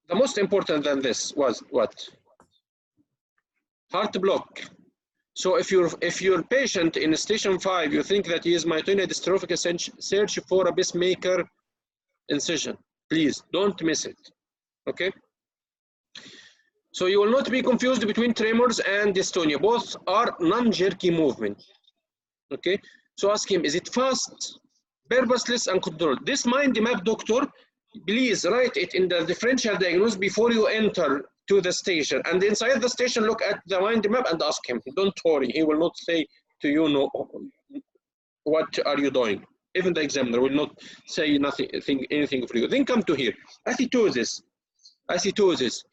The most important than this was what? Heart block. So if your patient in station 5, you think that he is myotonia dystrophica, search for a pacemaker incision. Please don't miss it. Okay. So you will not be confused between tremors and dystonia. Both are non-jerky movement. Okay. So ask him, is it fast, purposeless, and controlled? This mind map, doctor, please write it in the differential diagnosis before you enter to the station. And inside the station, look at the mind map and ask him. Don't worry, he will not say to you, no, what are you doing? Even the examiner will not say anything for you. Then come to here, acetosis. Acetosis.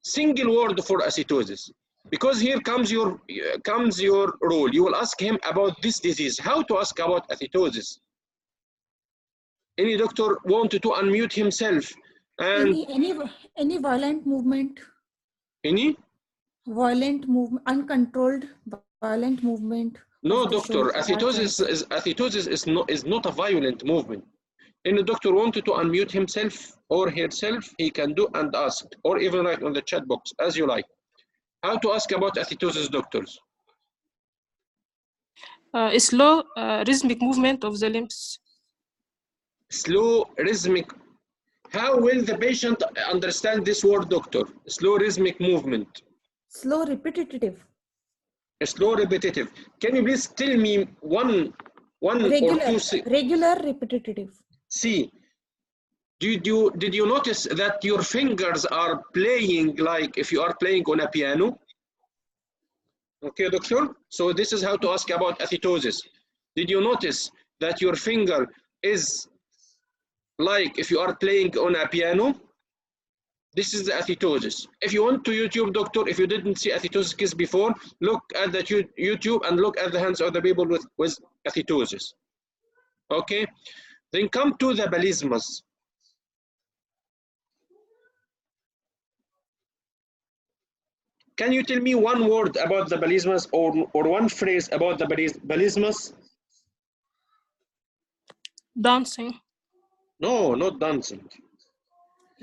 Single word for acetosis. Because here comes your role. You will ask him about this disease. How to ask about acetosis? Any doctor wanted to unmute himself and any violent movement. Any violent movement, uncontrolled violent movement. No, doctor. Acetosis is not a violent movement. Any doctor wanted to unmute himself or herself, he can do and ask, or even write on the chat box as you like. How to ask about acetosis, doctors? Slow rhythmic movement of the limbs. Slow rhythmic. How will the patient understand this word, doctor? Slow rhythmic movement. Slow repetitive. Slow repetitive. Can you please tell me one regular, or two? Regular repetitive. See, did you notice that your fingers are playing like if you are playing on a piano? Okay, doctor. So this is how to ask about acetosis. Did you notice that your finger is like if you are playing on a piano? This is the acetosis. If you want to YouTube, doctor, if you didn't see acetosis case before, look at the YouTube and look at the hands of the people with acetosis. Okay? Then come to the balismus. Can you tell me one word about the balismus or one phrase about the balismus? Dancing. No, not dancing.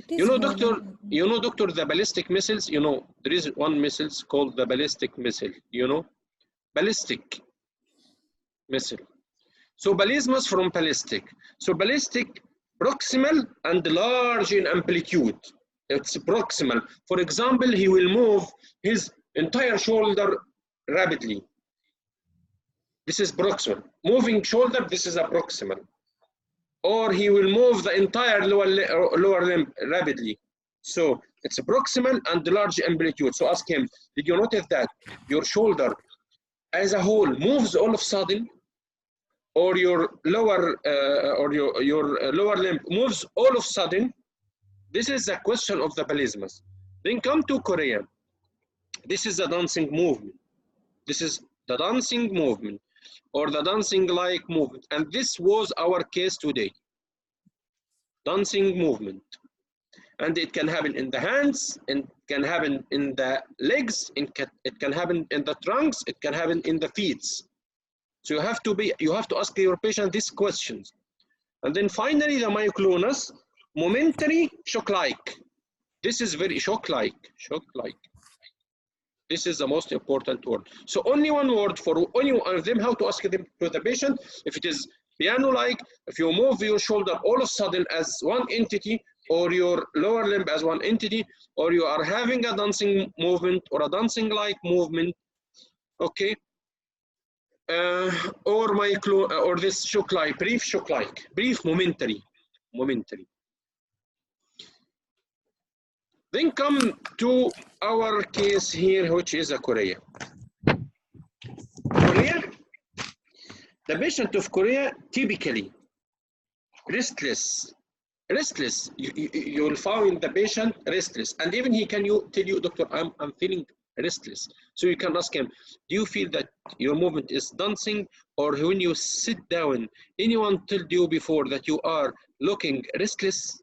You know, doctor, the ballistic missiles, you know, there is one missile called the ballistic missile, you know, ballistic missile. So balismus from ballistic. So ballistic, proximal and large in amplitude. It's proximal. For example, he will move his entire shoulder rapidly. This is proximal. Moving shoulder, this is a proximal. Or he will move the entire lower limb rapidly. So it's a proximal and large amplitude. So ask him, did you notice that your shoulder as a whole moves all of a sudden, or your lower lower limb moves all of a sudden, this is a question of the palismas. Then come to chorea. This is a dancing movement. This is the dancing movement, or the dancing-like movement, and this was our case today. Dancing movement, and it can happen in the hands, and can happen in the legs, it can happen in the trunks, it can happen in the feet. So you have to ask your patient these questions. And then finally the myoclonus, momentary shock-like. This is very shock-like. This is the most important word. So only one word for only one of them, how to ask them to the patient. If it is piano-like, if you move your shoulder all of a sudden as one entity, or your lower limb as one entity, or you are having a dancing movement or a dancing-like movement, okay? Or this shock-like, brief shock-like, brief momentary. Then come to our case here, which is a chorea. The patient of chorea typically restless. You will find the patient restless, and even he can tell you, doctor, I'm feeling restless. So you can ask him, do you feel that your movement is dancing, or when you sit down, anyone told you before that you are looking restless?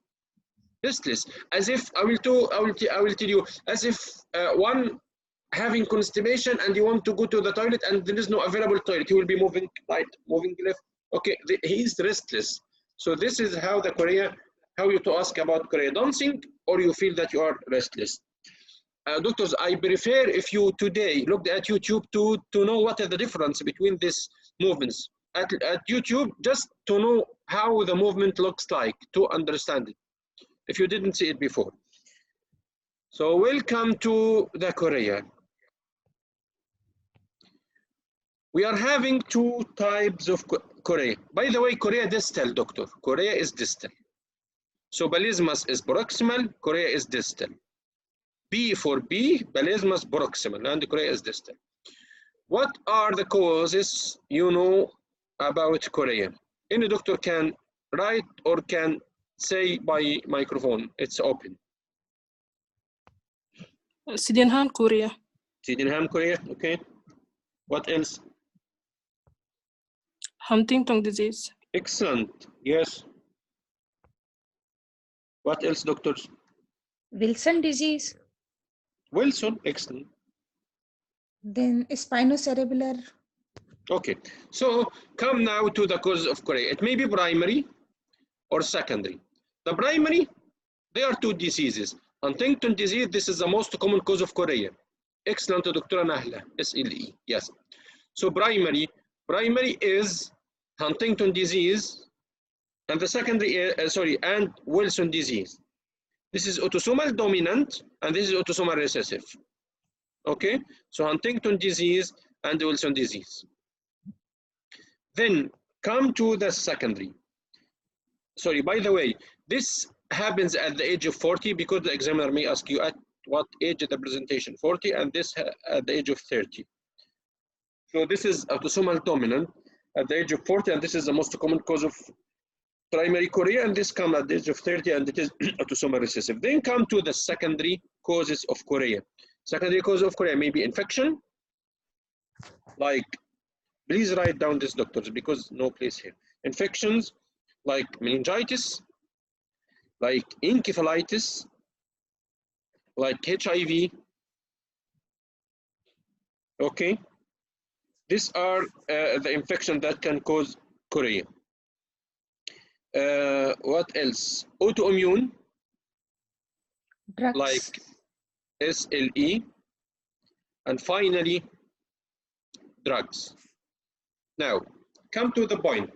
As if I will tell you, as if one having constipation and you want to go to the toilet and there is no available toilet, he will be moving right, moving left. Okay, he is restless. So this is how the chorea, how you to ask about chorea, dancing, or you feel that you are restless. Doctors, I prefer if you today looked at YouTube to know what is the difference between these movements. At YouTube, just to know how the movement looks like, to understand it, if you didn't see it before. So welcome to the chorea. We are having two types of chorea. By the way, chorea distal, doctor. Chorea is distal. So palismus is proximal, chorea is distal. B for B, palismus proximal, and chorea is distal. What are the causes you know about chorea? Any doctor can write or can say by microphone. It's open. Sydenham chorea. Sydenham chorea, okay. What else? Huntington disease. Excellent, yes. What else, doctors? Wilson disease. Wilson, excellent. Then spinocerebellar. Okay, so come now to the cause of chorea. It may be primary or secondary. The primary, there are two diseases. Huntington disease, this is the most common cause of chorea. Excellent, Dr. Nahla, SLE, yes. So primary is Huntington disease, and the secondary, and Wilson disease. This is autosomal dominant, and this is autosomal recessive. Okay, so Huntington disease and Wilson disease. Then come to the secondary. Sorry, by the way, this happens at the age of 40 because the examiner may ask you at what age of the presentation, 40, and this at the age of 30. So this is autosomal dominant at the age of 40, and this is the most common cause of primary chorea, and this comes at the age of 30, and it is autosomal recessive. Then come to the secondary causes of chorea. Secondary cause of chorea may be infection, like, please write down this, doctors, because no place here. Infections like meningitis, like encephalitis, like HIV. Okay, these are the infection that can cause chorea. What else? Autoimmune, Drugs. like SLE, and finally drugs. Now come to the point.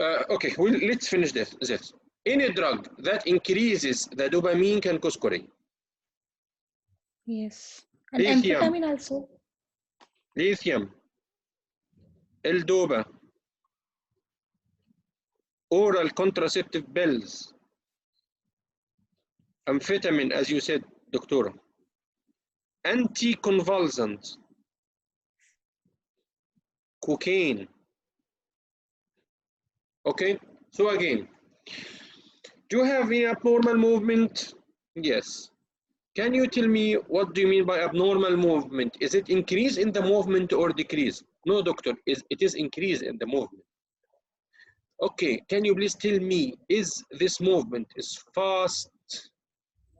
Okay, let's finish this. Any drug that increases the dopamine can cause chorea. Yes. And Lithium. amphetamine also. Lithium, L-dopa, oral contraceptive pills, amphetamine, as you said, doctor, anticonvulsants, cocaine. Okay, so again, do you have any abnormal movement? Yes. Can you tell me what do you mean by abnormal movement? Is it increase in the movement or decrease? No, doctor, it is increase in the movement. Okay, can you please tell me, is this movement is fast?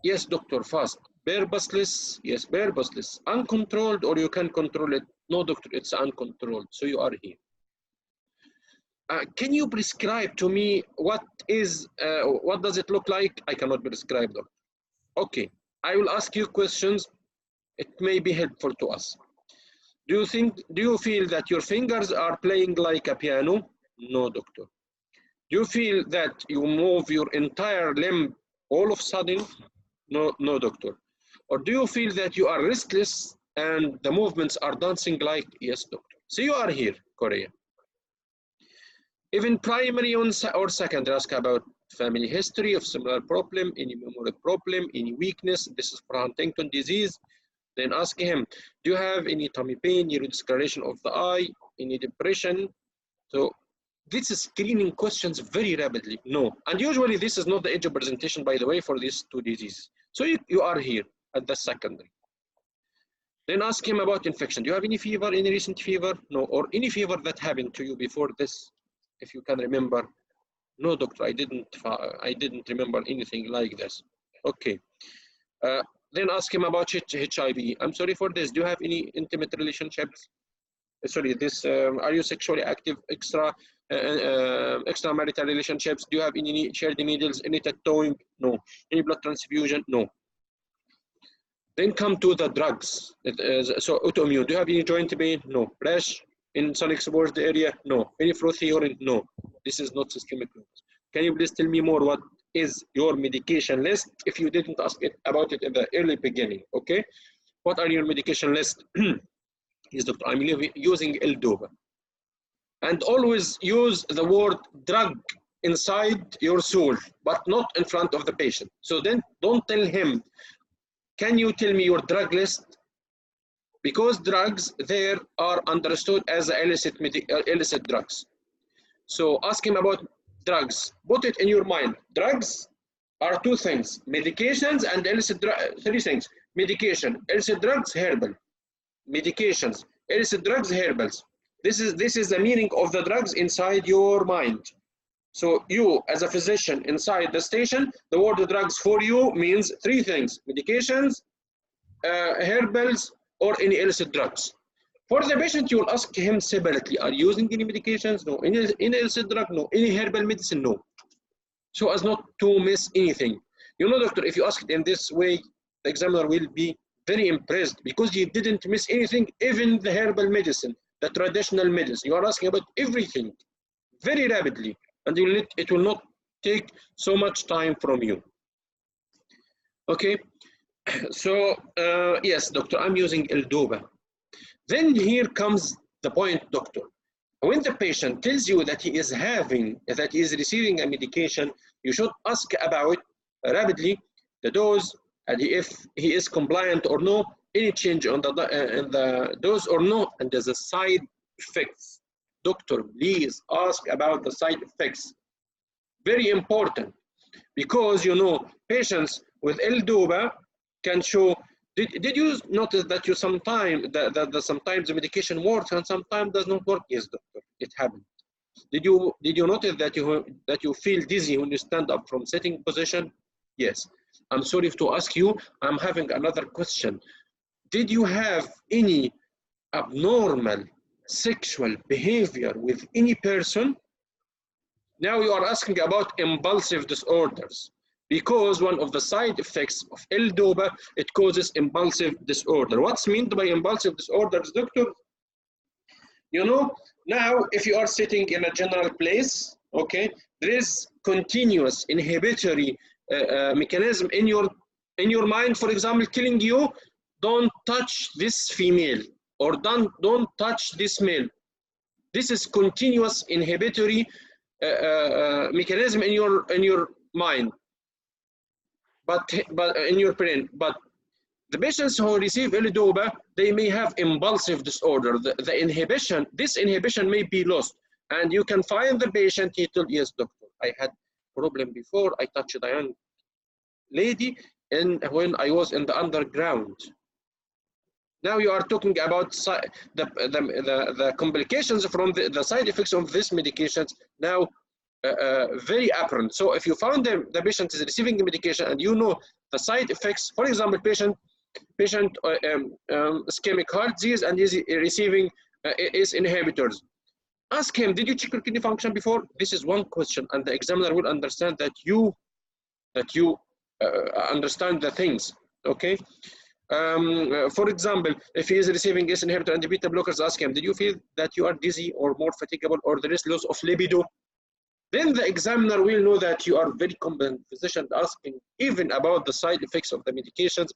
Yes, doctor, fast. Purposeless? Yes, purposeless. Uncontrolled, or you can control it? No, doctor, it's uncontrolled, so you are here. Can you prescribe to me what does it look like? I cannot prescribe, doctor. Okay, I will ask you questions. It may be helpful to us. Do you feel that your fingers are playing like a piano? No, doctor. Do you feel that you move your entire limb all of a sudden? No, no, doctor. Or do you feel that you are restless and the movements are dancing like? Yes, doctor. So you are here, Korea. Even primary or secondary, ask about family history of similar problem, any memory problem, any weakness. This is for Huntington disease. Then ask him, do you have any tummy pain, your discoloration of the eye, any depression? So this is screening questions very rapidly. No, and usually this is not the age of presentation, by the way, for these two diseases. So you are here at the secondary. Then ask him about infection. Do you have any fever, any recent fever? No, or any fever that happened to you before this, if you can remember. No, doctor, I didn't remember anything like this. Okay. Then ask him about HIV. I'm sorry for this. Do you have any intimate relationships? Sorry, this. Are you sexually active? Extramarital relationships? Do you have any shared needles? Any tattooing? No. Any blood transfusion? No. Then come to the drugs. So autoimmune. Do you have any joint pain? No. Rash in sun exposed area? No. Any frothy urine? No. This is not systemic lupus. Can you please tell me more? What is your medication list? If you didn't ask about it in the early beginning, okay? What are your medication list? Yes, doctor, I'm using L-Dopa. And always use the word drug inside your soul, but not in front of the patient. So then don't tell him, can you tell me your drug list? Because drugs there are understood as illicit drugs. So ask him about drugs. Put it in your mind. Drugs are two things: medications and illicit drugs. Three things: medication, illicit drugs, herbal. Medications, illicit drugs, herbals. This is the meaning of the drugs inside your mind. So you, as a physician inside the station, the word drugs for you means three things: medications, herbals, or any illicit drugs. For the patient, you will ask him separately, are you using any medications? No. Any illicit drug? No. Any herbal medicine? No. So as not to miss anything. You know, doctor, if you ask it in this way, the examiner will be very impressed because you didn't miss anything, even the herbal medicine, the traditional medicine. You are asking about everything very rapidly, and it will not take so much time from you. Okay, so yes, doctor, I'm using L-Dopa. Then here comes the point, doctor. When the patient tells you that he is receiving a medication, you should ask about rapidly the dose and if he is compliant or no, any change on the dose or no, and there's a side effects. Doctor, please ask about the side effects. Very important, because you know patients with L-Dopa can show. Did you notice that sometimes the medication works and sometimes does not work? Yes, doctor, it happened. Did you notice that you feel dizzy when you stand up from sitting position? Yes. I'm sorry to ask you. I'm having another question. Did you have any abnormal sexual behavior with any person? Now you are asking about impulsive disorders. Because one of the side effects of L-Dopa, it causes impulsive disorder. What's meant by impulsive disorders, doctor? You know, now if you are sitting in a general place, okay, there is continuous inhibitory mechanism in your mind, for example, telling you, don't touch this female or don't touch this male. This is continuous inhibitory mechanism in your mind. But in your brain, but The patients who receive L-DOPA, they may have impulsive disorder. The inhibition, this inhibition may be lost. And you can find the patient, he told, yes, doctor, I had problem before. I touched a young lady when I was in the underground. Now you are talking about the complications from the side effects of these medications now very apparent. So if you found the patient is receiving the medication and you know the side effects, for example, patient ischemic heart disease and is receiving ACE inhibitors, ask him, did you check your kidney function before? This is one question, and the examiner will understand that you understand the things, okay? For example, if he is receiving ACE inhibitor and beta blockers, ask him, did you feel that you are dizzy or more fatigable or there is loss of libido? Then the examiner will know that you are very competent physician, asking even about the side effects of the medications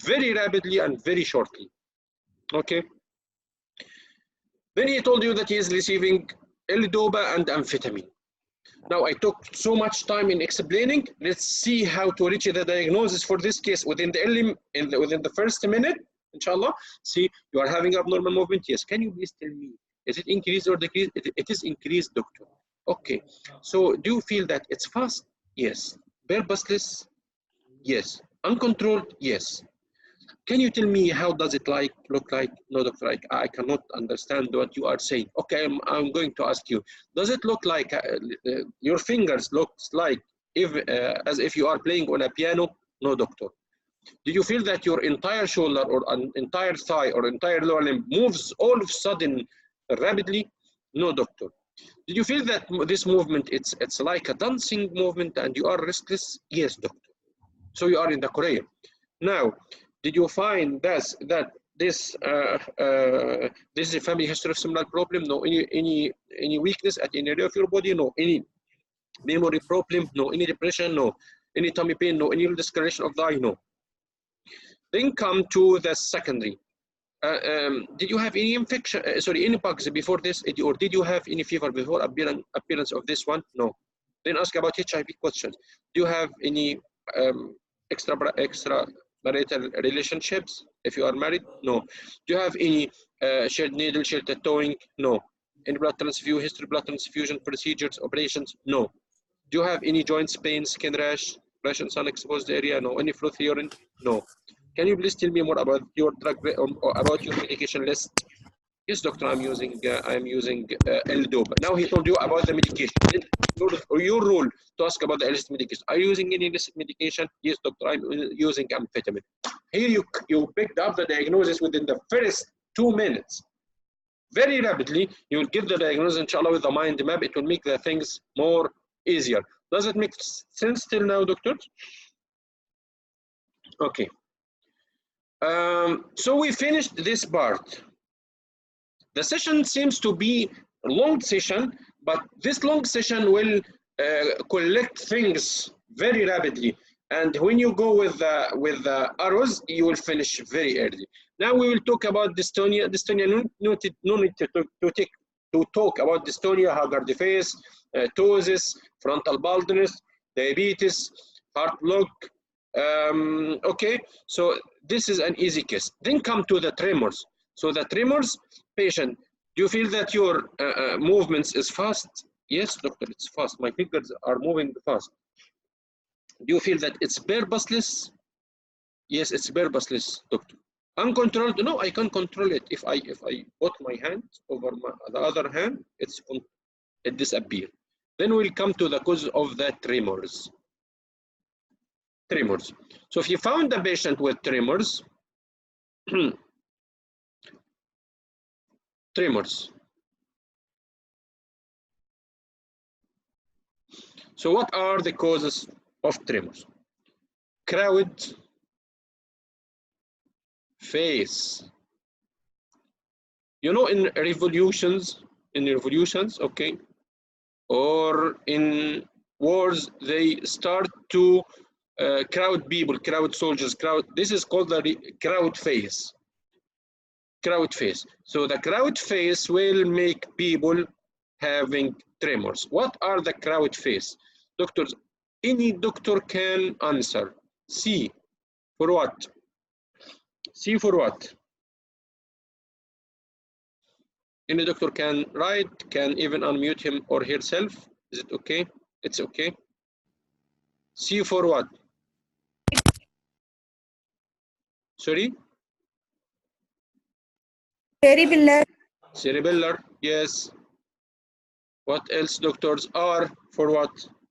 very rapidly and very shortly, okay? Then he told you that he is receiving L-DOPA and amphetamine. Now I took so much time in explaining. Let's see how to reach the diagnosis for this case within the first minute, inshallah. See, you are having abnormal movement. Yes. Can you please tell me, is it increased or decreased? It is increased, doctor. Okay. So do you feel that it's fast? Yes. Purposeless? Yes. Uncontrolled? Yes. Can you tell me how does it look like? No, doctor, I cannot understand what you are saying. Okay, I'm going to ask you. Does it look like your fingers looks like as if you are playing on a piano? No, doctor. Did you feel that your entire shoulder or an entire thigh or entire lower limb moves all of a sudden rapidly? No, doctor. Did you feel that this movement, it's like a dancing movement and you are restless? Yes, doctor. So you are in the Korea. Now, did you find that this is a family history of similar problem? No. Any weakness at any area of your body? No. Any memory problem? No. Any depression? No. Any tummy pain? No. Any discoloration of the eye? No. Then come to the secondary. Did you have any infection? Any bugs before this, or did you have any fever before appearance of this one? No. Then ask about HIV questions. Do you have any extra marital relationships if you are married? No. Do you have any shared needle, shared tattooing? No. Any blood transfusion procedures, operations? No. Do you have any joints, pain, skin rash, rash in sun exposed area? No. Any fluid urine? No. Can you please tell me more about your drug or about your medication list? Yes, doctor, I'm using L-DOPA. Now he told you about the medication. Your role to ask about the illicit medication. Are you using any illicit medication? Yes, doctor, I'm using amphetamine. Here you picked up the diagnosis within the first 2 minutes. Very rapidly, you will give the diagnosis, inshallah, with the mind map. It will make the things more easier. Does it make sense till now, doctor? Okay. So we finished this part. The session seems to be a long session, but this long session will collect things very rapidly. And when you go with the arrows, you will finish very early. Now we will talk about dystonia. Dystonia, no need to talk about dystonia, haggard face, ptosis, frontal baldness, diabetes, heart block. Okay, so this is an easy case. Then come to the tremors. So the tremors patient, do you feel that your movements is fast? Yes, doctor, it's fast. My fingers are moving fast. Do you feel that it's purposeless? Yes, it's purposeless, doctor. Uncontrolled? No, I can control it. If I put my hand over the other hand, it disappears. Then we'll come to the cause of the tremors. Tremors. So if you found a patient with tremors, tremors. So what are the causes of tremors? Crowd face. You know, in revolutions, okay, or in wars, they start to crowd people, crowd soldiers, crowd. This is called the crowd face. Crowd face. So the crowd face will make people having tremors. What are the crowd face? Doctors, any doctor can answer. C, for what? C for what? Any doctor can write, can even unmute him or herself. Is it okay? It's okay. C for what? Sorry? Cerebellar. Cerebellar, yes. What else, doctors? R for what?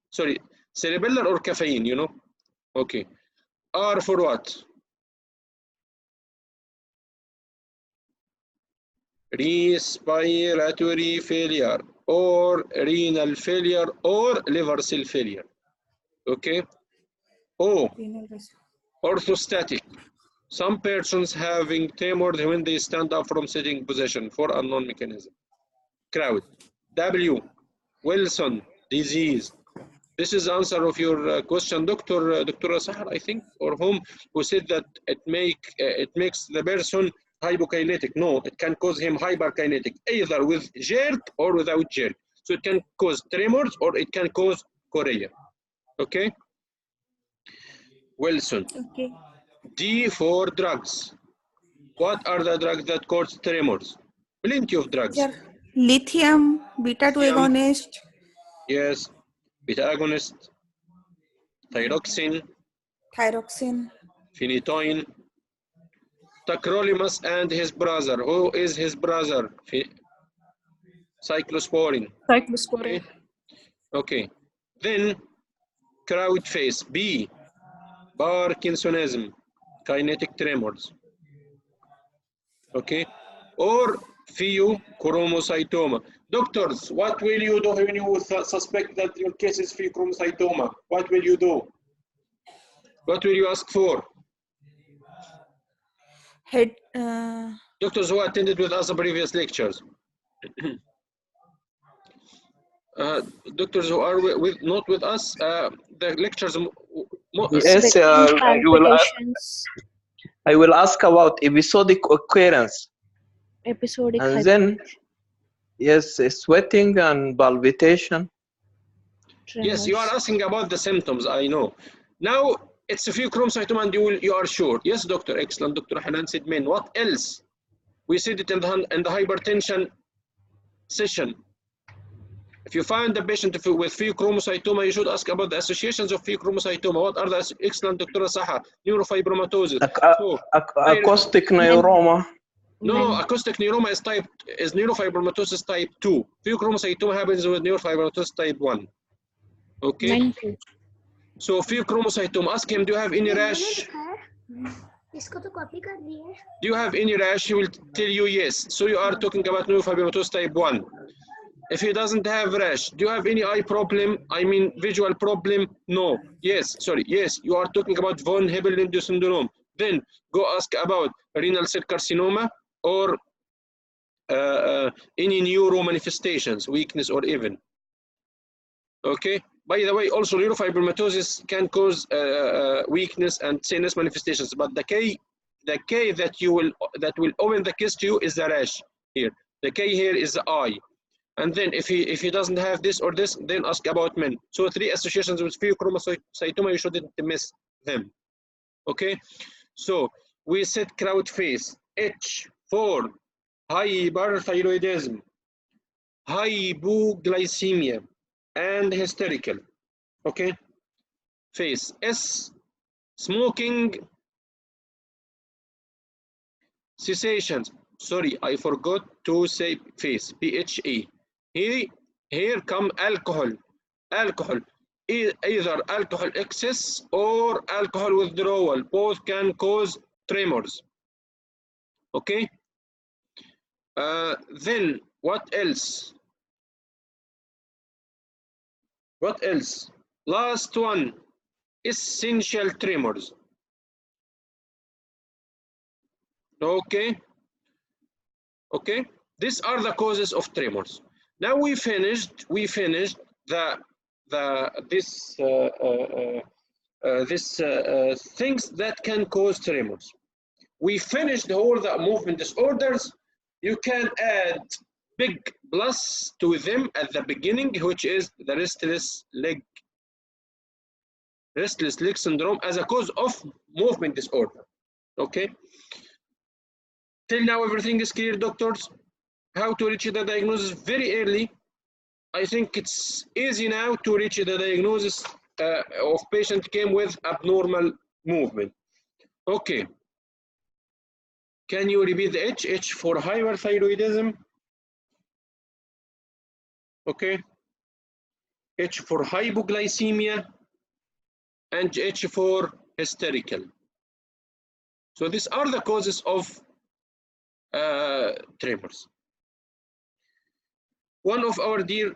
Sorry, cerebellar or caffeine, you know? Okay. R for what? Respiratory failure or renal failure or liver cell failure. Okay. O, orthostatic. Some persons having tremors when they stand up from sitting position for unknown mechanism. Crowd. W, Wilson disease. This is the answer of your question, Dr. Sahar, I think, or whom, who said that it makes the person hypokinetic. No, it can cause him hyperkinetic, either with jerk or without jerk. So it can cause tremors or it can cause chorea. Okay? Wilson. Okay. D for drugs. What are the drugs that cause tremors? Plenty of drugs. Sir, lithium, beta 2 Lithium. agonist. Yes. Beta agonist. Thyroxine. Thyroxine. Phenytoin. Tacrolimus and his brother. Who is his brother? Cyclosporin. Cyclosporin. Okay. Then crowd face. B. Parkinsonism. Kinetic tremors. Okay. Or pheochromocytoma. Doctors, what will you do when you suspect that your case is pheochromocytoma? What will you do? What will you ask for? Head. Doctors who attended with us the previous lectures. Doctors who are not with us, the lectures. Yes, I will ask about episodic occurrence. Episodic And then, yes, sweating and palpitation. Tremors. Yes, you are asking about the symptoms, I know. Now, it's a pheochromocytoma and you are sure. Yes, doctor, excellent. Dr. Hanan said men. What else? We said it in the hypertension session. If you find the patient with pheochromocytoma, you should ask about the associations of pheochromocytoma. What are the excellent, Dr. Saha? Neurofibromatosis. Acoustic neuroma. No, acoustic neuroma is neurofibromatosis type 2. Pheochromocytoma happens with neurofibromatosis type 1. Okay. So pheochromocytoma, ask him, do you have any rash? Do you have any rash? He will tell you yes. So you are talking about neurofibromatosis type 1. If he doesn't have rash, do you have any eye problem? I mean visual problem? No. Yes, sorry. Yes, you are talking about von Hippel-Lindau syndrome. Then go ask about renal cell carcinoma or any neuro manifestations, weakness or even. Okay. By the way, also neurofibromatosis can cause weakness and CNS manifestations. But the key that will open the case to you is the rash here. The key here is the eye. And then if he doesn't have this or this, then ask about men. So 3 associations with pheochromocytoma, you shouldn't miss them. Okay. So we said crowd face. H for hyperthyroidism, hypoglycemia, and hysterical. Okay. Face. S, smoking cessations. Sorry, I forgot to say face. PHA. Here come alcohol. Alcohol. Either alcohol excess or alcohol withdrawal. Both can cause tremors. Okay. Then what else? What else? Last one, essential tremors. Okay. Okay. These are the causes of tremors. Now we finished things that can cause tremors. We finished all the movement disorders. You can add big plus to them at the beginning, which is the restless leg syndrome as a cause of movement disorder. Okay. Till now, everything is clear, doctors. How to reach the diagnosis very early. I think it's easy now to reach the diagnosis of patient came with abnormal movement. Okay. Can you repeat the H? H for hyperthyroidism. Okay. H for hypoglycemia. And H for hysterical. So these are the causes of tremors. One of our dear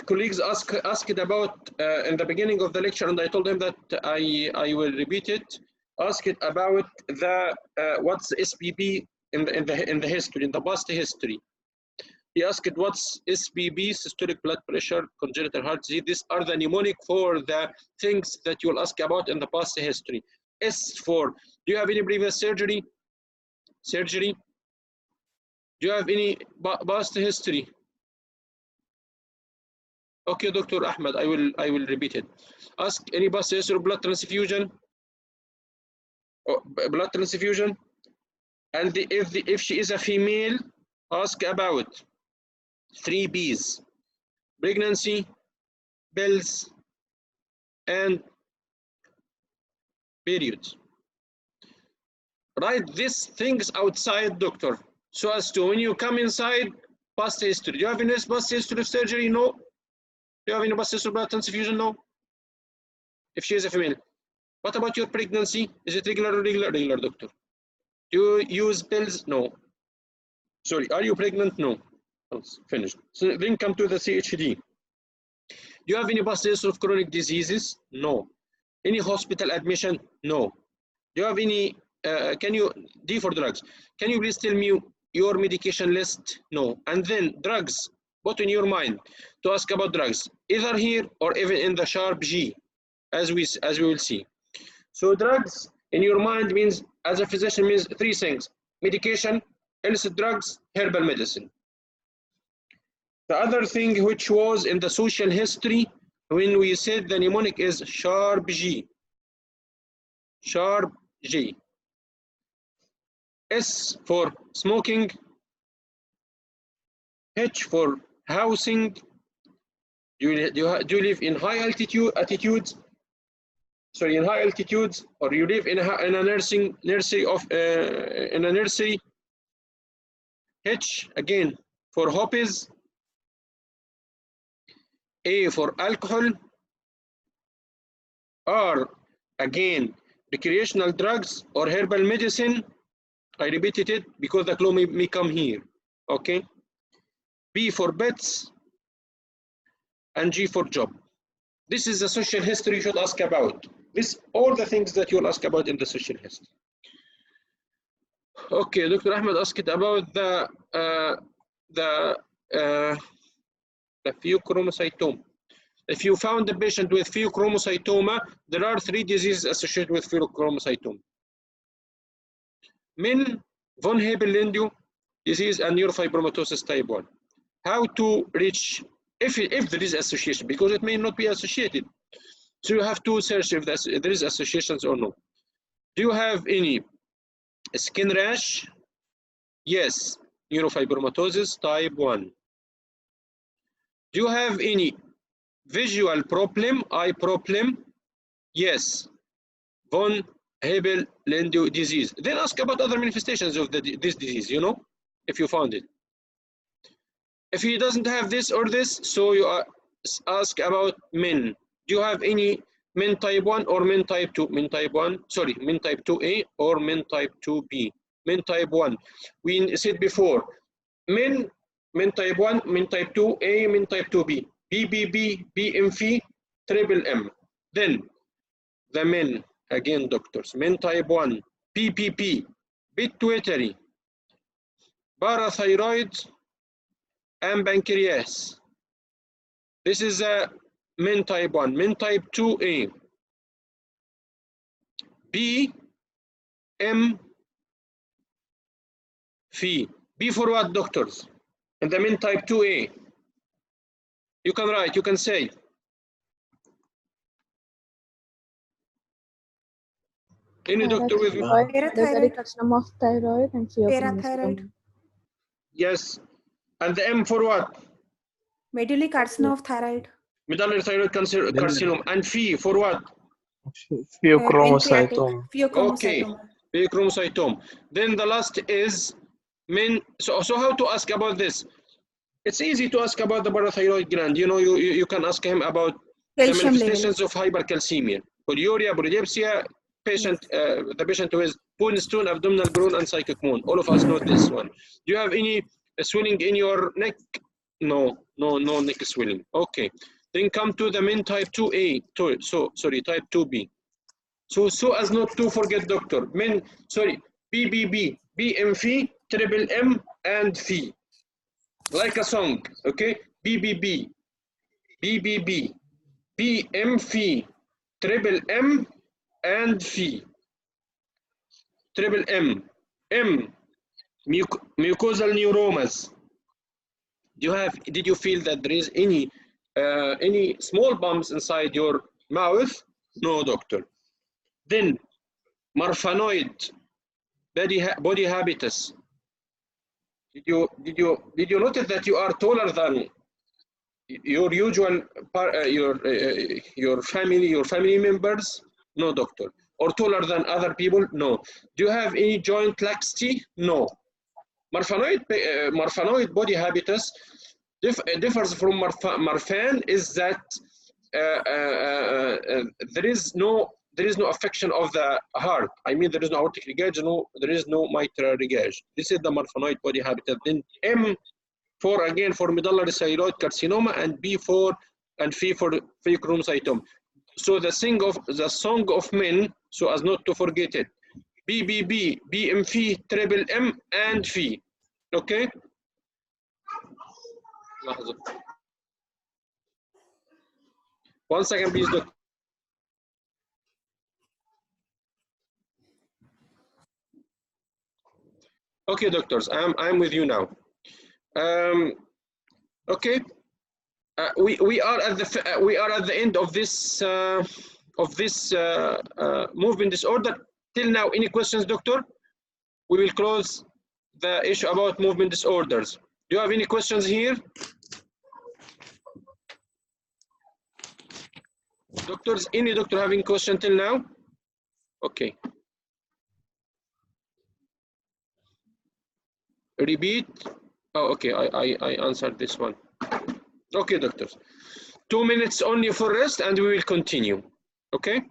colleagues asked about in the beginning of the lecture, and I told him that I will repeat it. Asked about the what's SPB in the history, in the past history. He asked what's SPB, systolic blood pressure, congenital heart disease. These are the mnemonic for the things that you'll ask about in the past history. S for, do you have any previous surgery? Surgery? Do you have any past history? Okay, Dr. Ahmed, I will repeat it. Ask any past history of blood transfusion. Blood transfusion. And if she is a female, ask about 3 B's: pregnancy, pills, and periods. Write these things outside, doctor, so as to when you come inside, past history. Do you have any past history of surgery? No. Do you have any past history of blood transfusion? No. If she is a female. What about your pregnancy? Is it regular or irregular? Regular, doctor. Do you use pills? No. Sorry, are you pregnant? No. Finished. So then come to the CHD. Do you have any past history of chronic diseases? No. Any hospital admission? No. Do you have any, can you, D for drugs. Can you please tell me your medication list? No. And then drugs, put in your mind to ask about drugs, either here or even in the sharp G, as we will see. So drugs in your mind means, as a physician, means 3 things: medication, illicit drugs, herbal medicine. The other thing which was in the social history, when we said the mnemonic is sharp G. Sharp G. S for smoking. H for housing. Do you live in high altitudes? Sorry, in high altitudes, or you live in a nursery. H again for hobbies. A for alcohol. R again recreational drugs or herbal medicine. I repeated it because the clue may come here. Okay. B for pets. And G for job. This is the social history you should ask about. This all the things that you'll ask about in the social history. Okay, Dr. Ahmed asked about the pheochromocytoma. If you found a patient with pheochromocytoma, there are 3 diseases associated with pheochromocytoma: Min, von Hippel-Lindau disease, and neurofibromatosis type 1. How to reach, if there is association, because it may not be associated. So you have to search if there is associations or no. Do you have any skin rash? Yes, neurofibromatosis type 1. Do you have any visual problem, eye problem? Yes, von Hippel-Lindau disease. Then ask about other manifestations of this disease, you know, if you found it. If he doesn't have this or this, so you ask about Min. Do you have any Min type 1 or Min type 2? Min type 1, sorry, Min type 2A or Min type 2B? Min type 1. We said before, Min type 1, Min type 2A, Min type 2B. BBB, BMV, triple M. Then the Min, again doctors, Min type 1, PPP, pituitary, parathyroid, and pancreas. This is a Min type 1. Min type 2A, B, M, Phi. B for what, doctors? And the Min type 2A. You can write, you can say. Any doctor with me? Medullary carcinoma of thyroid and Parathyroid. Yes. And the M for what? Medullary carcinoma of thyroid. Medullary thyroid carcinoma. And Phe for what? Pheochromocytoma. Okay. Pheochromocytoma. Then the last is so how to ask about this? It's easy to ask about the parathyroid gland. You know, you can ask him about the manifestations of hypercalcemia, polyuria, polydipsia, the patient who has bone stone, abdominal groan, and psychic moan. All of us know this one. Do you have any swelling in your neck? No neck swelling. Okay. Then come to the main type 2A. Type 2B. So as not to forget, doctor. BBB, BM, triple M, and Phe. Like a song, okay? BBB, BBB, BM, triple M, and Phe. Triple M, mucosal neuromas. Did you feel that there is any small bumps inside your mouth? No, doctor. Then Marfanoid, body habitus. Did you notice that you are taller than your usual your family members? No, doctor. Or taller than other people? No. Do you have any joint laxity? No. Marfanoid body habitus differs from Marfan is that there is no affection of the heart. I mean, there is no aortic regurg, there is no mitral regurg. This is the Marfanoid body habitus. Then M for medullary thyroid carcinoma, and B for Phe for pheochromocytoma. So the song of men, so as not to forget it. BBB, BM, triple M, and Phe. Okay. لحظة. 1 second, please, doctor. Okay, doctors, I'm with you now. Okay, we are at the end of this movement disorder. Till now, any questions, doctor? We will close the issue about movement disorders. Do you have any questions here? Doctors, any doctor having question till now? Okay. Repeat. Oh, okay, I answered this one. Okay, doctors. 2 minutes only for rest and we will continue. Okay?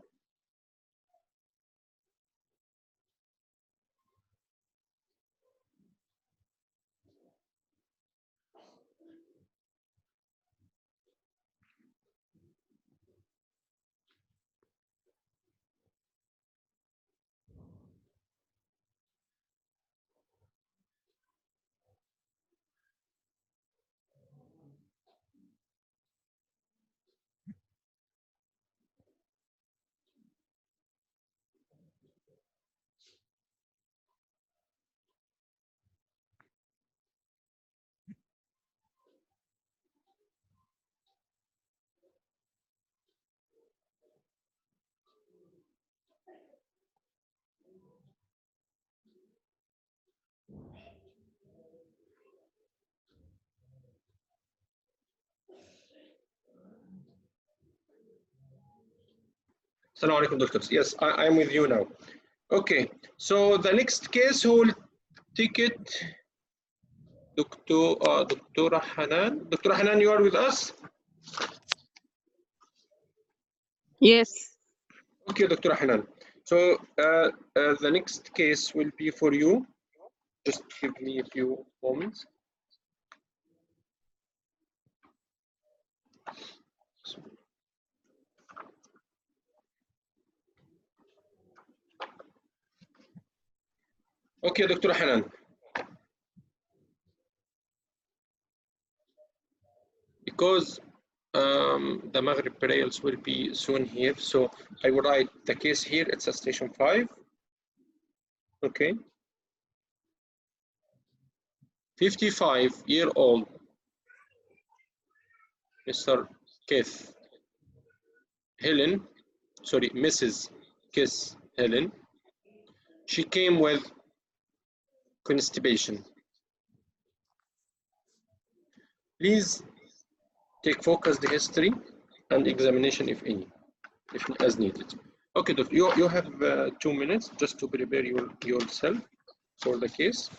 Assalamu alaikum, doctors. Yes, I'm with you now. Okay, so the next case who will take it, Dr. Hanan. Dr. Hanan, you are with us? Yes. Okay, Dr. Hanan. So the next case will be for you. Just give me a few moments. Okay, Dr. Hanan. Because the Maghrib prayers will be soon here, so I will write the case here. It's a station 5. Okay. 55-year-old Mr. Mrs. Keith Helen, She came with constipation. Please take focused history and examination if any, if as needed. Okay, doctor, you have 2 minutes just to prepare yourself for the case.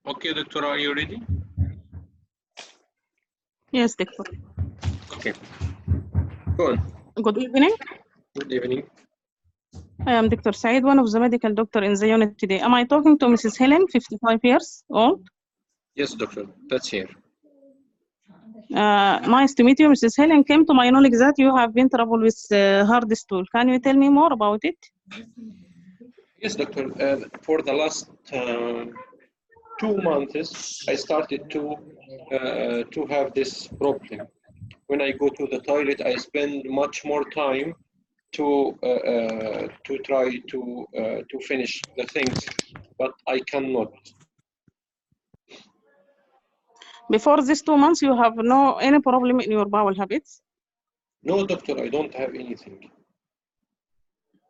Okay, doctor, are you ready? Yes, doctor. Okay. Go on. Good evening. Good evening. I am Dr. Said, one of the medical doctor in the unit today. Am I talking to Mrs. Helen, 55 years old? Yes, doctor, that's here. Nice to meet you, Mrs. Helen. Came to my knowledge that you have been trouble with hard stool. Can you tell me more about it? Yes, doctor. For the last 2 months, I started to have this problem. When I go to the toilet, I spend much more time to try to finish the things, but I cannot. Before these 2 months, you have any problem in your bowel habits? No, doctor, I don't have anything.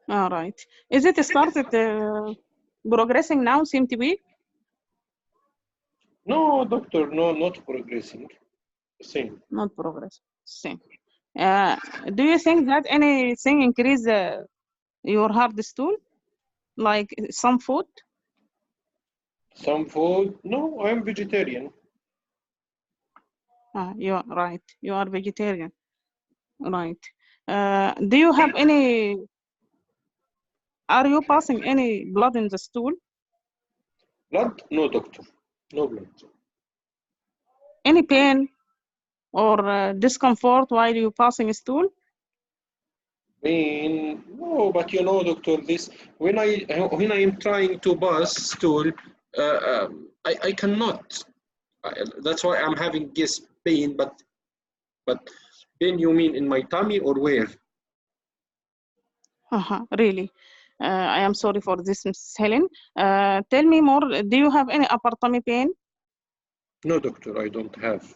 All right. Is it started progressing now? Seem to be? No, doctor, no, not progressing. Same. Not progress. Same. Do you think that anything increase your hard stool, like some food? Some food? No, I'm vegetarian. You are right. You are vegetarian. Right. Do you have any? Are you passing any blood in the stool? Blood? No, doctor. No blood. Any pain or discomfort while you passing a stool? Pain? No, but you know, doctor, this when I am trying to pass stool, I cannot. That's why I'm having this pain. But pain, you mean in my tummy or where? Really. I am sorry for this, Mrs. Helen. Tell me more. Do you have any upper tummy pain? No, doctor, I don't have.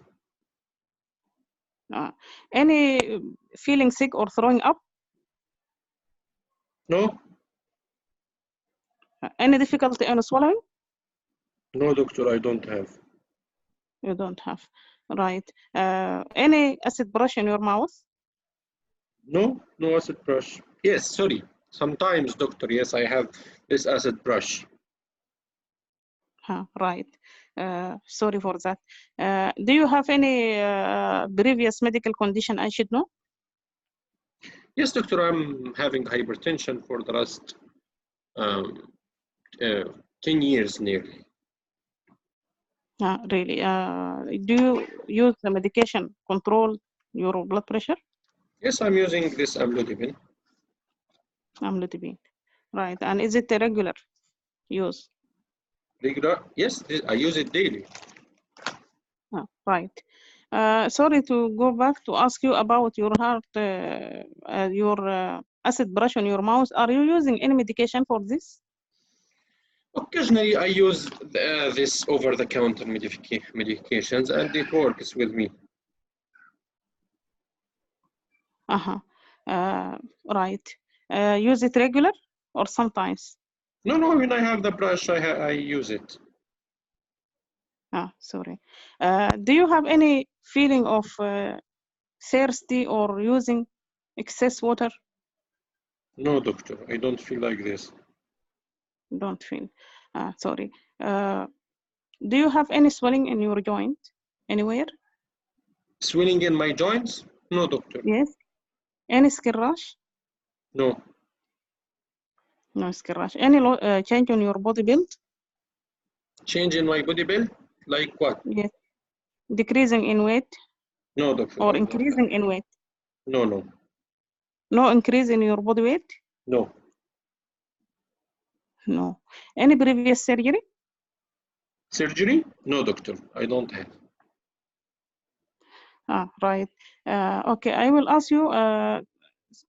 Any feeling sick or throwing up? No? Any difficulty in swallowing? No, doctor, I don't have. You don't have. Right. Any acid brush in your mouth? No, no acid brush. Yes, sorry. Sometimes, doctor, yes, I have this acid brush. Right. Sorry for that. Do you have any previous medical condition I should know? Yes, doctor, I'm having hypertension for the last 10 years nearly. Really? Do you use the medication control your blood pressure? Yes, I'm using this amlodipine. Amlodipine. Right. And is it a regular use? Regular? Yes, I use it daily. Right. Sorry to go back to ask you about your heart, your acid brush on your mouth. Are you using any medication for this? Occasionally, I use this over-the-counter medications, and it works with me. Right. Use it regular or sometimes? No, when I have the brush, I use it. Sorry. Do you have any feeling of thirsty or using excess water? No, doctor, I don't feel like this. Don't feel. Sorry. Do you have any swelling in your joint anywhere? Swelling in my joints? No, doctor. Yes. Any skin rash? No. No skin rash. Any change on your body build? Change in my body build? Like what? Yes. Decreasing in weight? No, doctor. Or increasing in weight? No. No increase in your body weight? No. No. Any previous surgery? Surgery? No, doctor. I don't have. Right. Okay, I will ask you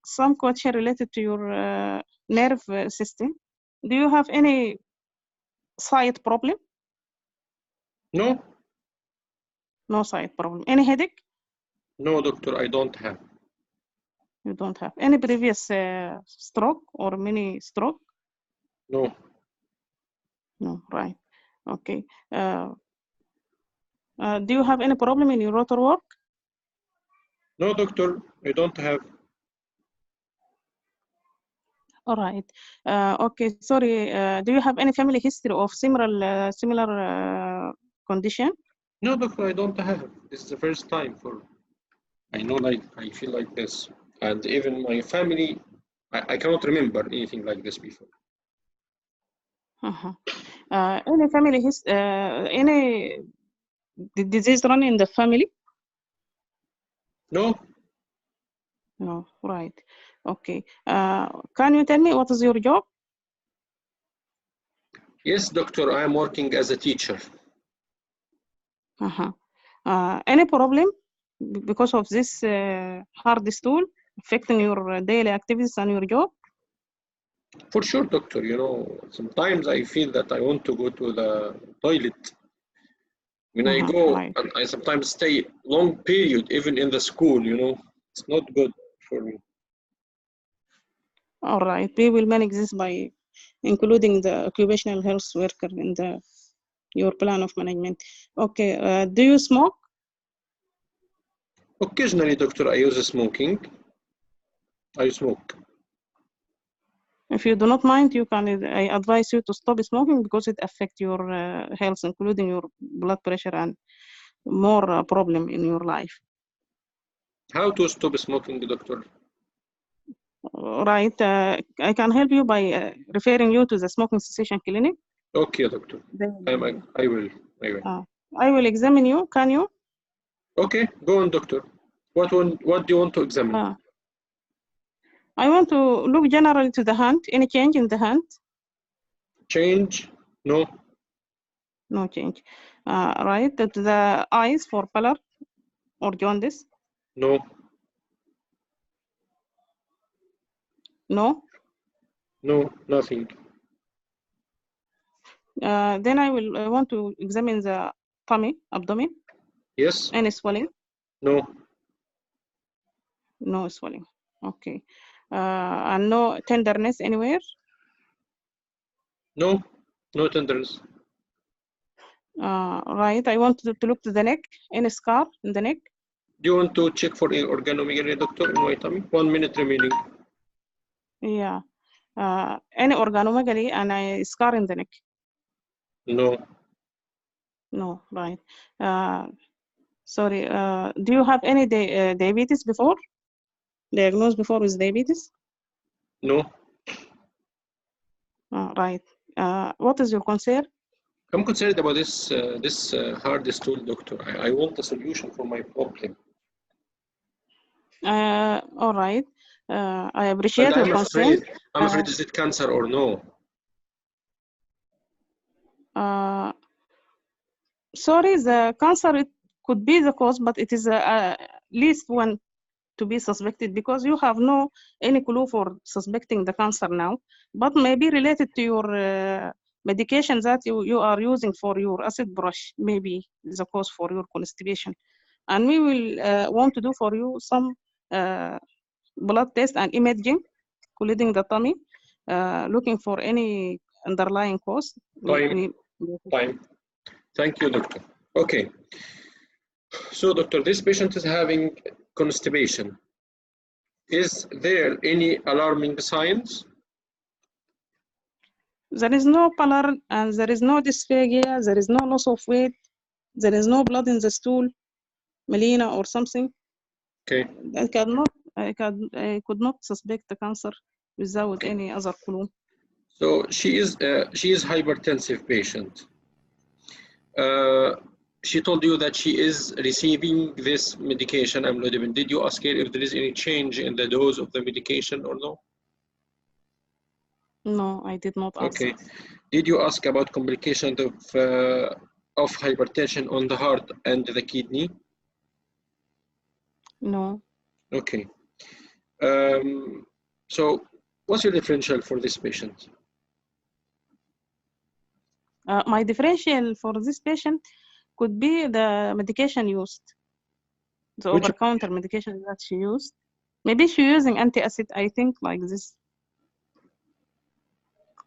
some question related to your nerve system. Do you have any sight problem? No. No sight problem. Any headache? No, doctor, I don't have. You don't have. Any previous stroke or mini stroke? No. No, right. Okay. Do you have any problem in your rotor work? No, doctor, I don't have. All right. Okay, sorry. Do you have any family history of similar condition? No, doctor, I don't have. This is the first time I feel like this. And even my family, I cannot remember anything like this before. Any family any disease run in the family? No. No, right. Okay. Can you tell me what is your job? Yes, doctor, I am working as a teacher. Any problem because of this hard stool affecting your daily activities and your job? For sure, doctor. You know, sometimes I feel that I want to go to the toilet. When I go, right. and I sometimes stay long period, even in the school, you know, it's not good for me. All right, we will manage this by including the occupational health worker in your plan of management. Okay, do you smoke? Occasionally, doctor, I use smoking. I smoke. If you do not mind, I advise you to stop smoking because it affects your health, including your blood pressure and more problem in your life. How to stop smoking, doctor? Right. I can help you by referring you to the smoking cessation clinic. Okay, doctor. I will. I will examine you. Can you? Okay, go on, doctor. What do you want to examine? I want to look generally to the hand. Any change in the hand? Change? No. No change. Right. To the eyes for pallor or jaundice? No. No? No, nothing. Then I will want to examine the tummy, abdomen. Yes. Any swelling? No. No swelling. Okay. And no tenderness anywhere? No. No tenderness. Right. I want to look to the neck. Any scar in the neck? Do you want to check for organomegaly, doctor, in my tummy? 1 minute remaining. Yeah. Any organomegaly and a scar in the neck? No. No, right. Sorry. Do you have any diabetes before? Diagnosed before with diabetes? No. Right. What is your concern? I'm concerned about this hard stool, doctor. I want a solution for my problem. All right. I appreciate your concern. I'm afraid, is it cancer or no? Sorry, the cancer, it could be the cause, but it is least one to be suspected because you have no any clue for suspecting the cancer now, but maybe related to your medication that you are using for your acid brush, maybe the cause for your constipation. And we will want to do for you some blood test and imaging, including the tummy, looking for any underlying cause. Time. Thank you, doctor. Okay. So, doctor, this patient is having constipation. Is there any alarming signs? There is no pallor and there is no dysphagia, there is no loss of weight, there is no blood in the stool, melena or something. Okay. I could not suspect the cancer without any other clue. So she is hypertensive patient. She told you that she is receiving this medication, amlodipine. Did you ask her if there is any change in the dose of the medication or no? No, I did not ask. Okay. Did you ask about complications of hypertension on the heart and the kidney? No. Okay. So what's your differential for this patient? My differential for this patient could be the medication used, the over-the-counter medication that she used. Maybe she's using antacid, I think, like this.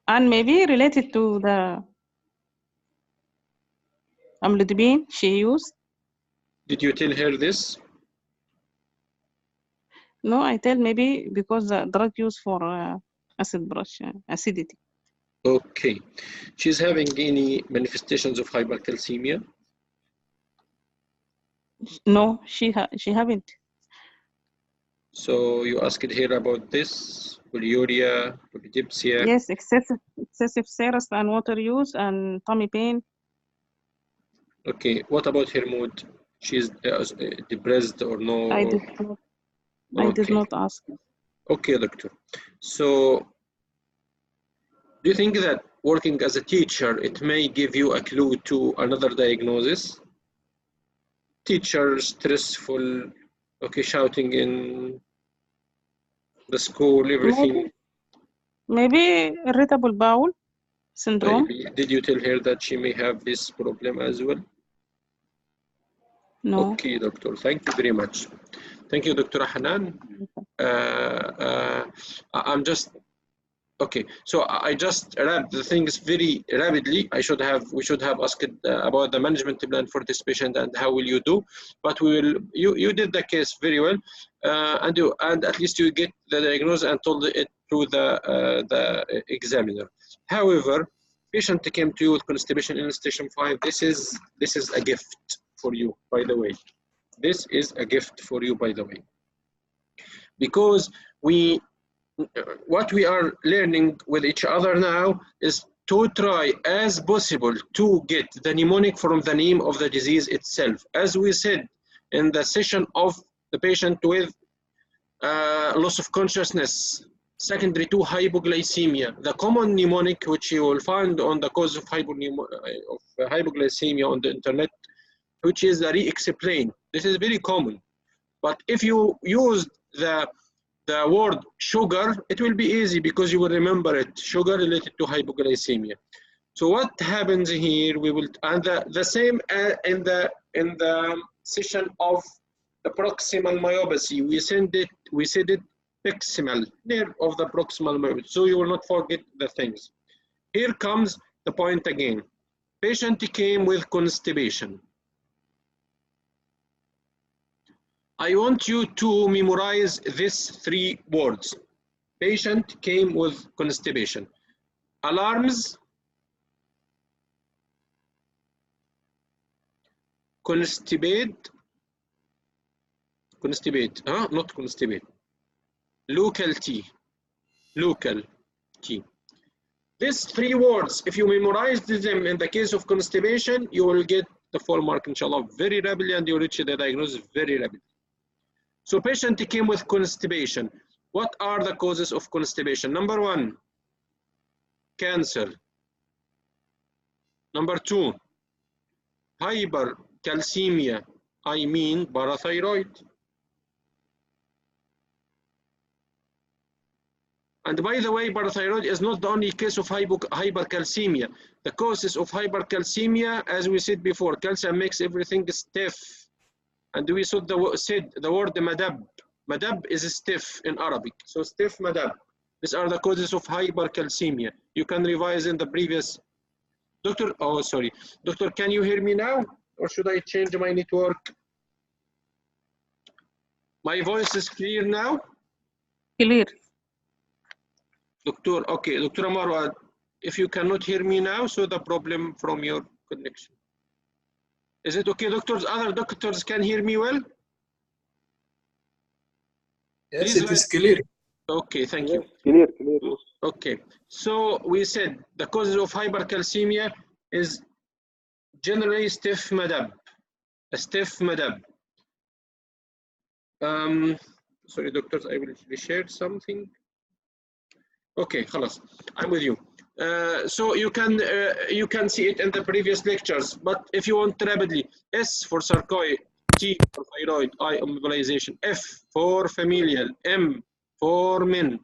And maybe related to the amlodipine she used. Did you tell her this? No, I tell maybe because the drug used for acid brush, acidity. Okay. She's having any manifestations of hypercalcemia? No, she haven't. So you asked her about this, polyuria, polydipsia? Yes, excessive thirst and water use and tummy pain. Okay, what about her mood? She's depressed or no? I did not ask. Okay, doctor. So do you think that working as a teacher, it may give you a clue to another diagnosis? Teacher, stressful, okay, shouting in the school, everything. Maybe irritable bowel syndrome. Maybe. Did you tell her that she may have this problem as well? No. Okay, doctor. Thank you very much. Thank you, Dr. Hanan. I'm just Okay, so I just wrapped the things very rapidly. We should have asked about the management plan for this patient and how will you do, but you did the case very well, and at least you get the diagnosis and told it to the examiner. However, patient came to you with constipation in station 5. This is a gift for you, by the way. This is a gift for you, by the way, because what we are learning with each other now is to try as possible to get the mnemonic from the name of the disease itself. As we said in the session of the patient with loss of consciousness secondary to hypoglycemia, the common mnemonic which you will find on the cause of hypoglycemia on the internet, which is the re-explain. This is very common, but if you use the word sugar, it will be easy because you will remember it. Sugar related to hypoglycemia. So what happens here? We will, and the same in the session of the proximal myopathy. We said it proximal, near of the proximal myopathy. So you will not forget the things. Here comes the point again. Patient came with constipation. I want you to memorize these 3 words. Patient came with constipation. Alarms, constipate, not constipate. Local T. These 3 words, if you memorize them in the case of constipation, you will get the full mark, inshallah, very rapidly, and you reach the diagnosis very rapidly. So patient came with constipation. What are the causes of constipation? Number 1, cancer. Number 2, hypercalcemia, I mean parathyroid. And by the way, parathyroid is not the only case of hypercalcemia. The causes of hypercalcemia, as we said before, calcium makes everything stiff. And we said the word madab. Madab is stiff in Arabic. So stiff madab. These are the causes of hypercalcemia. You can revise in the previous. Doctor, oh sorry. Doctor, can you hear me now? Or should I change my network? My voice is clear now? Clear. Doctor, okay. Dr. Marwa, if you cannot hear me now, so the problem from your connection. Is it okay, doctors? Other doctors can hear me well? Yes, Please it is clear. Okay, thank you. Clear. Okay, so we said the causes of hypercalcemia is generally stiff madab. A stiff madab. Sorry, doctors, I will share something. Okay, khalas, I'm with you. So you can see it in the previous lectures, but if you want rapidly, S for sarcoid, T for thyroid, I immobilization, F for familial, M for men,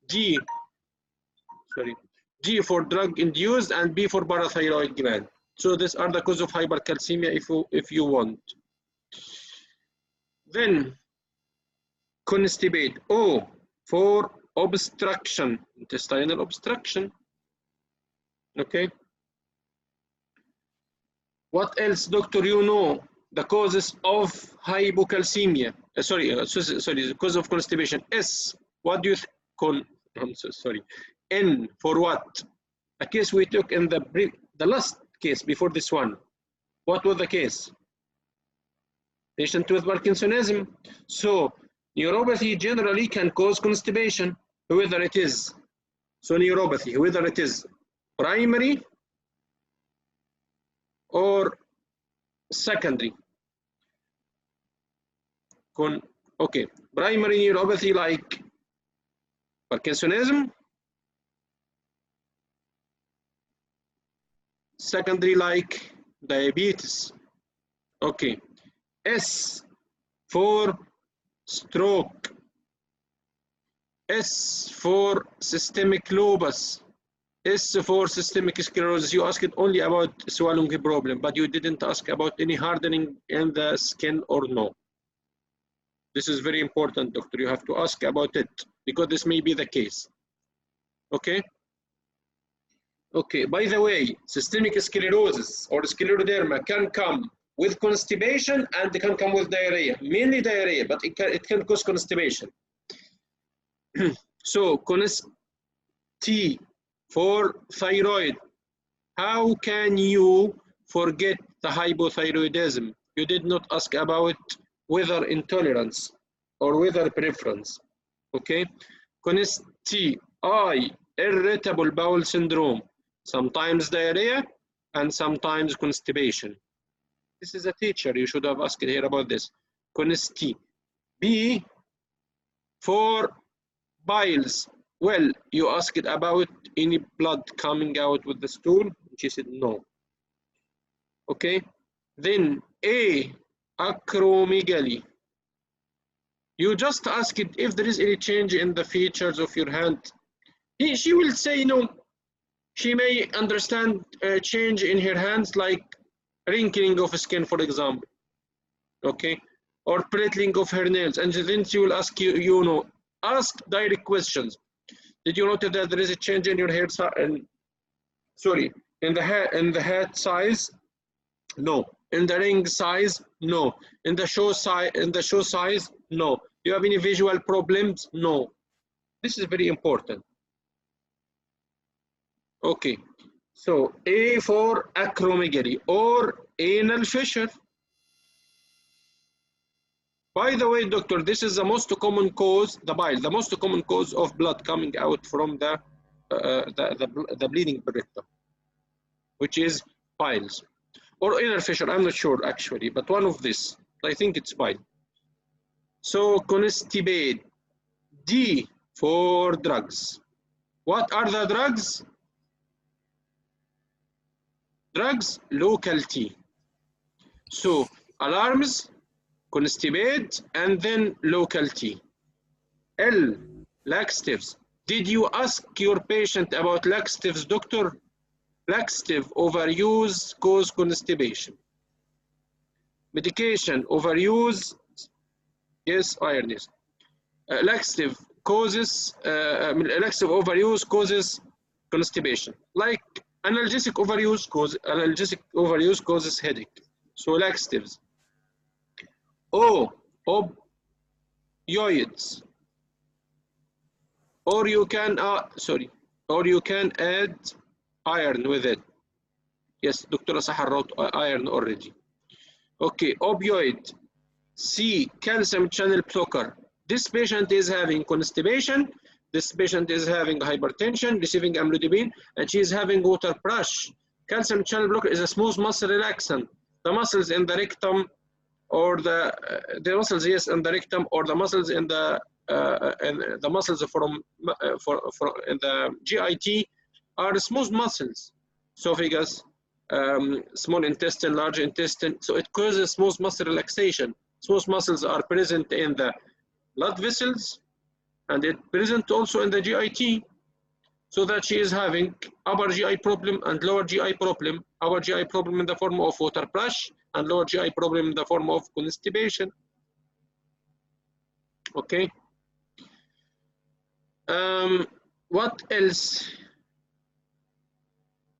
G for drug induced, and B for parathyroid gland. So these are the cause of hypercalcemia if you want. Then constipate, O for obstruction, intestinal obstruction. Okay. What else, doctor? You know the causes of hypocalcemia. Sorry, the cause of constipation. S. What do you call? I'm so sorry. N for what? A case we took in the last case before this one. What was the case? Patient with Parkinsonism. So neuropathy generally can cause constipation, whether it is. So neuropathy, whether it is primary or secondary. Okay, primary neuropathy like Parkinsonism, secondary like diabetes. Okay, S for stroke, S for systemic lupus, S for systemic sclerosis. You asked only about swallowing problem, but you didn't ask about any hardening in the skin or no. This is very important, doctor. You have to ask about it because this may be the case. Okay. Okay, by the way, systemic sclerosis or scleroderma can come with constipation and it can come with diarrhea, mainly diarrhea, but it can cause constipation. So, T for thyroid. How can you forget the hypothyroidism? You did not ask about whether intolerance or whether preference. Okay, T, I, irritable bowel syndrome. Sometimes diarrhea and sometimes constipation. This is a teacher, you should have asked here about this. T. B for biles. Well, you asked about any blood coming out with the stool. She said no. Okay. Then A, acromegaly. You just asked if there is any change in the features of your hand. She will say no. She may understand a change in her hands, like wrinkling of skin, for example. Okay. Or prattling of her nails. And then she will ask you, ask direct questions. Did you notice that there is a change in your hair size? In the hat size? No. In the ring size? No. In the shoe size? No. Do you have any visual problems? No. This is very important. Okay. So A for acromegaly or anal fissure. By the way, doctor, this is the most common cause, the bile, the most common cause of blood coming out from the bleeding rectum, which is piles. Or anal fissure, I'm not sure actually, but one of this. I think it's bile. So constipate. D for drugs. What are the drugs? Drugs, local T. So alarms, constipate, and then local T. L, laxatives. Did you ask your patient about laxatives, doctor? Laxative overuse cause constipation. Medication overuse, yes, iron is. Laxative overuse causes constipation. Like analgesic overuse causes headache. So laxatives. O, opioids. Or you can add iron with it. Yes, Dr. Sahar wrote iron already. Okay, opioid. C, calcium channel blocker. This patient is having constipation. This patient is having hypertension, receiving amlodipine, and she is having water brush. Calcium channel blocker is a smooth muscle relaxant. The muscles in the rectum, or the muscles, yes, in the rectum, or the muscles in the muscles from in the GIT are smooth muscles. Esophagus, small intestine, large intestine. So it causes smooth muscle relaxation. Smooth muscles are present in the blood vessels, and it present also in the GIT, so that she is having upper GI problem and lower GI problem. Upper GI problem in the form of water brush, and lower GI problem in the form of constipation. Okay. What else?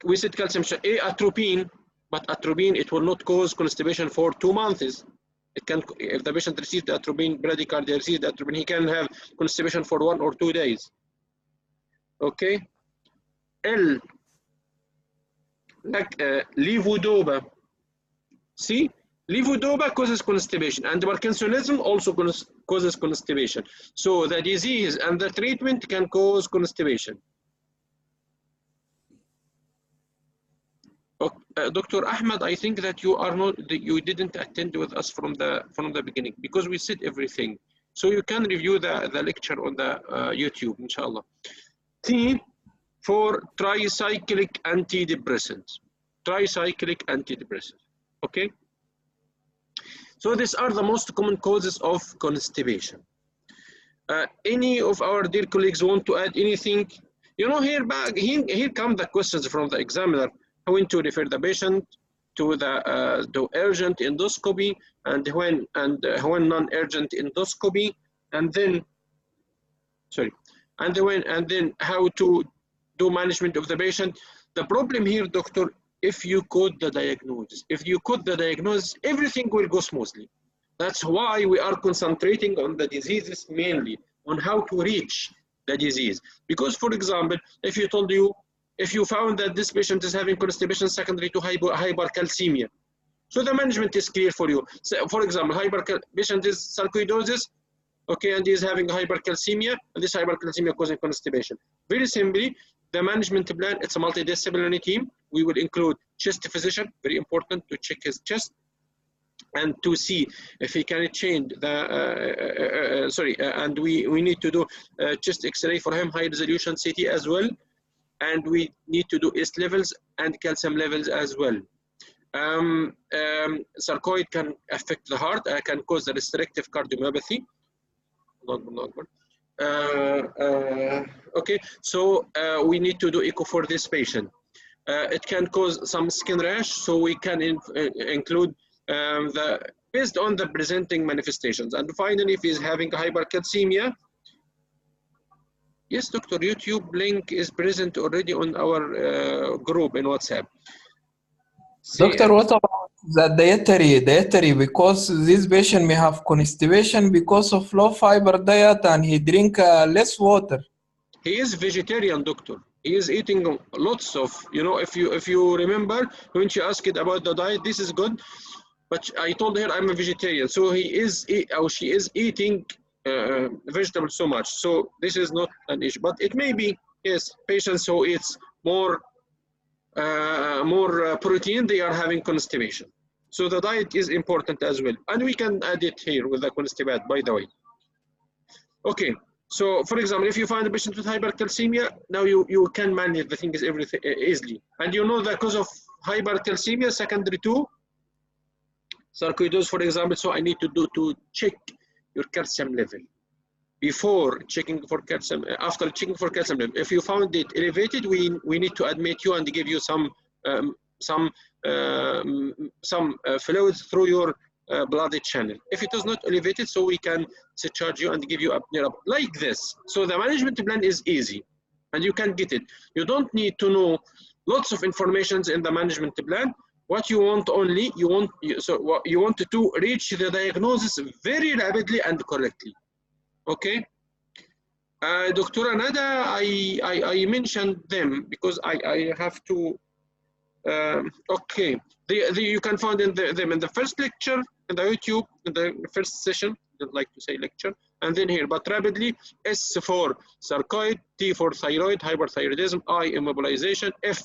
We said calcium, atropine, but atropine, it will not cause constipation for 2 months. It can, if the patient receives the atropine, bradycardia receives the atropine, he can have constipation for 1 or 2 days. Okay. L, like levodopa. See, levodopa causes constipation, and Parkinsonism also causes constipation. So the disease and the treatment can cause constipation. Dr. Ahmed, I think that you didn't attend with us from the beginning, because we said everything. So you can review the lecture on the YouTube, inshallah. T for tricyclic antidepressants. Tricyclic antidepressants. Okay. So these are the most common causes of constipation. Any of our dear colleagues want to add anything? You know, here come the questions from the examiner. When to refer the patient to the to urgent endoscopy, and when non-urgent endoscopy, and then how to do management of the patient. The problem here, doctor, if you code the diagnosis, everything will go smoothly. That's why we are concentrating on the diseases mainly, on how to reach the disease. Because, for example, if you found that this patient is having constipation secondary to hypercalcemia, so the management is clear for you. So, for example, patient is sarcoidosis, okay, and he is having hypercalcemia, and this hypercalcemia causing constipation. Very simply, the management plan, it's a multidisciplinary team. We will include chest physician, very important to check his chest, and to see if he can change the, and we need to do chest x-ray for him, high resolution CT as well, and we need to do S levels and calcium levels as well. Sarcoid can affect the heart, can cause the restrictive cardiomyopathy. Okay, so we need to do echo for this patient. It can cause some skin rash, so we can include based on the presenting manifestations. And finally, if he's having hypercalcemia, yes, doctor, YouTube link is present already on our group in WhatsApp. Doctor, what about the dietary? Because this patient may have constipation because of low fiber diet and he drink less water. He is vegetarian, doctor. He is eating lots of, if you remember when she asked about the diet, this is good, but I told her I'm a vegetarian, so she is eating vegetables so much, so this is not an issue. But it may be, yes, patients who eats more protein, they are having constipation. So the diet is important as well, and we can add it here with the constipate, by the way. Okay. So, for example, if you find a patient with hypercalcemia, now you can manage the thing is everything easily. And you know the cause of hypercalcemia secondary to sarcoidosis, for example. So I need to check your calcium level before checking for calcium. After checking for calcium level, if you found it elevated, we need to admit you and give you some fluids through your blood channel. If it is not elevated, so we can discharge you and give you apnea like this. So the management plan is easy and you can get it. You don't need to know lots of information in the management plan. What you want only, you want to reach the diagnosis very rapidly and correctly. Okay. Dr. Anada, I mentioned them because I have to. Okay, you can find them in the first lecture in the YouTube, in the first session. I don't like to say lecture, and then here, but rapidly. S for sarcoid, T for thyroid, hyperthyroidism, I immobilization, F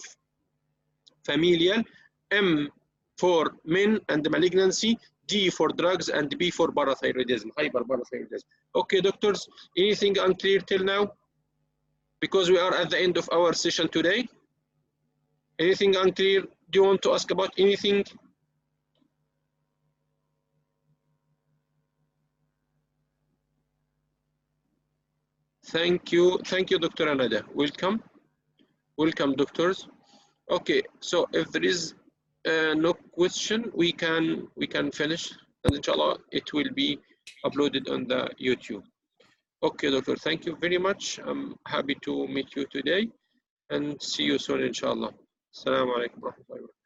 familial, M for men and malignancy, D for drugs, and B for parathyroidism, hyperparathyroidism. Okay, doctors, anything unclear till now? Because we are at the end of our session today. Anything unclear? Do you want to ask about anything? Thank you, Dr. Anada. Welcome, doctors. Okay, so if there is no question, we can finish, and inshallah it will be uploaded on the YouTube. Okay, doctor, thank you very much. I'm happy to meet you today, and see you soon, inshallah. Assalamu alaikum wa rahmatullahi wa barakatuh.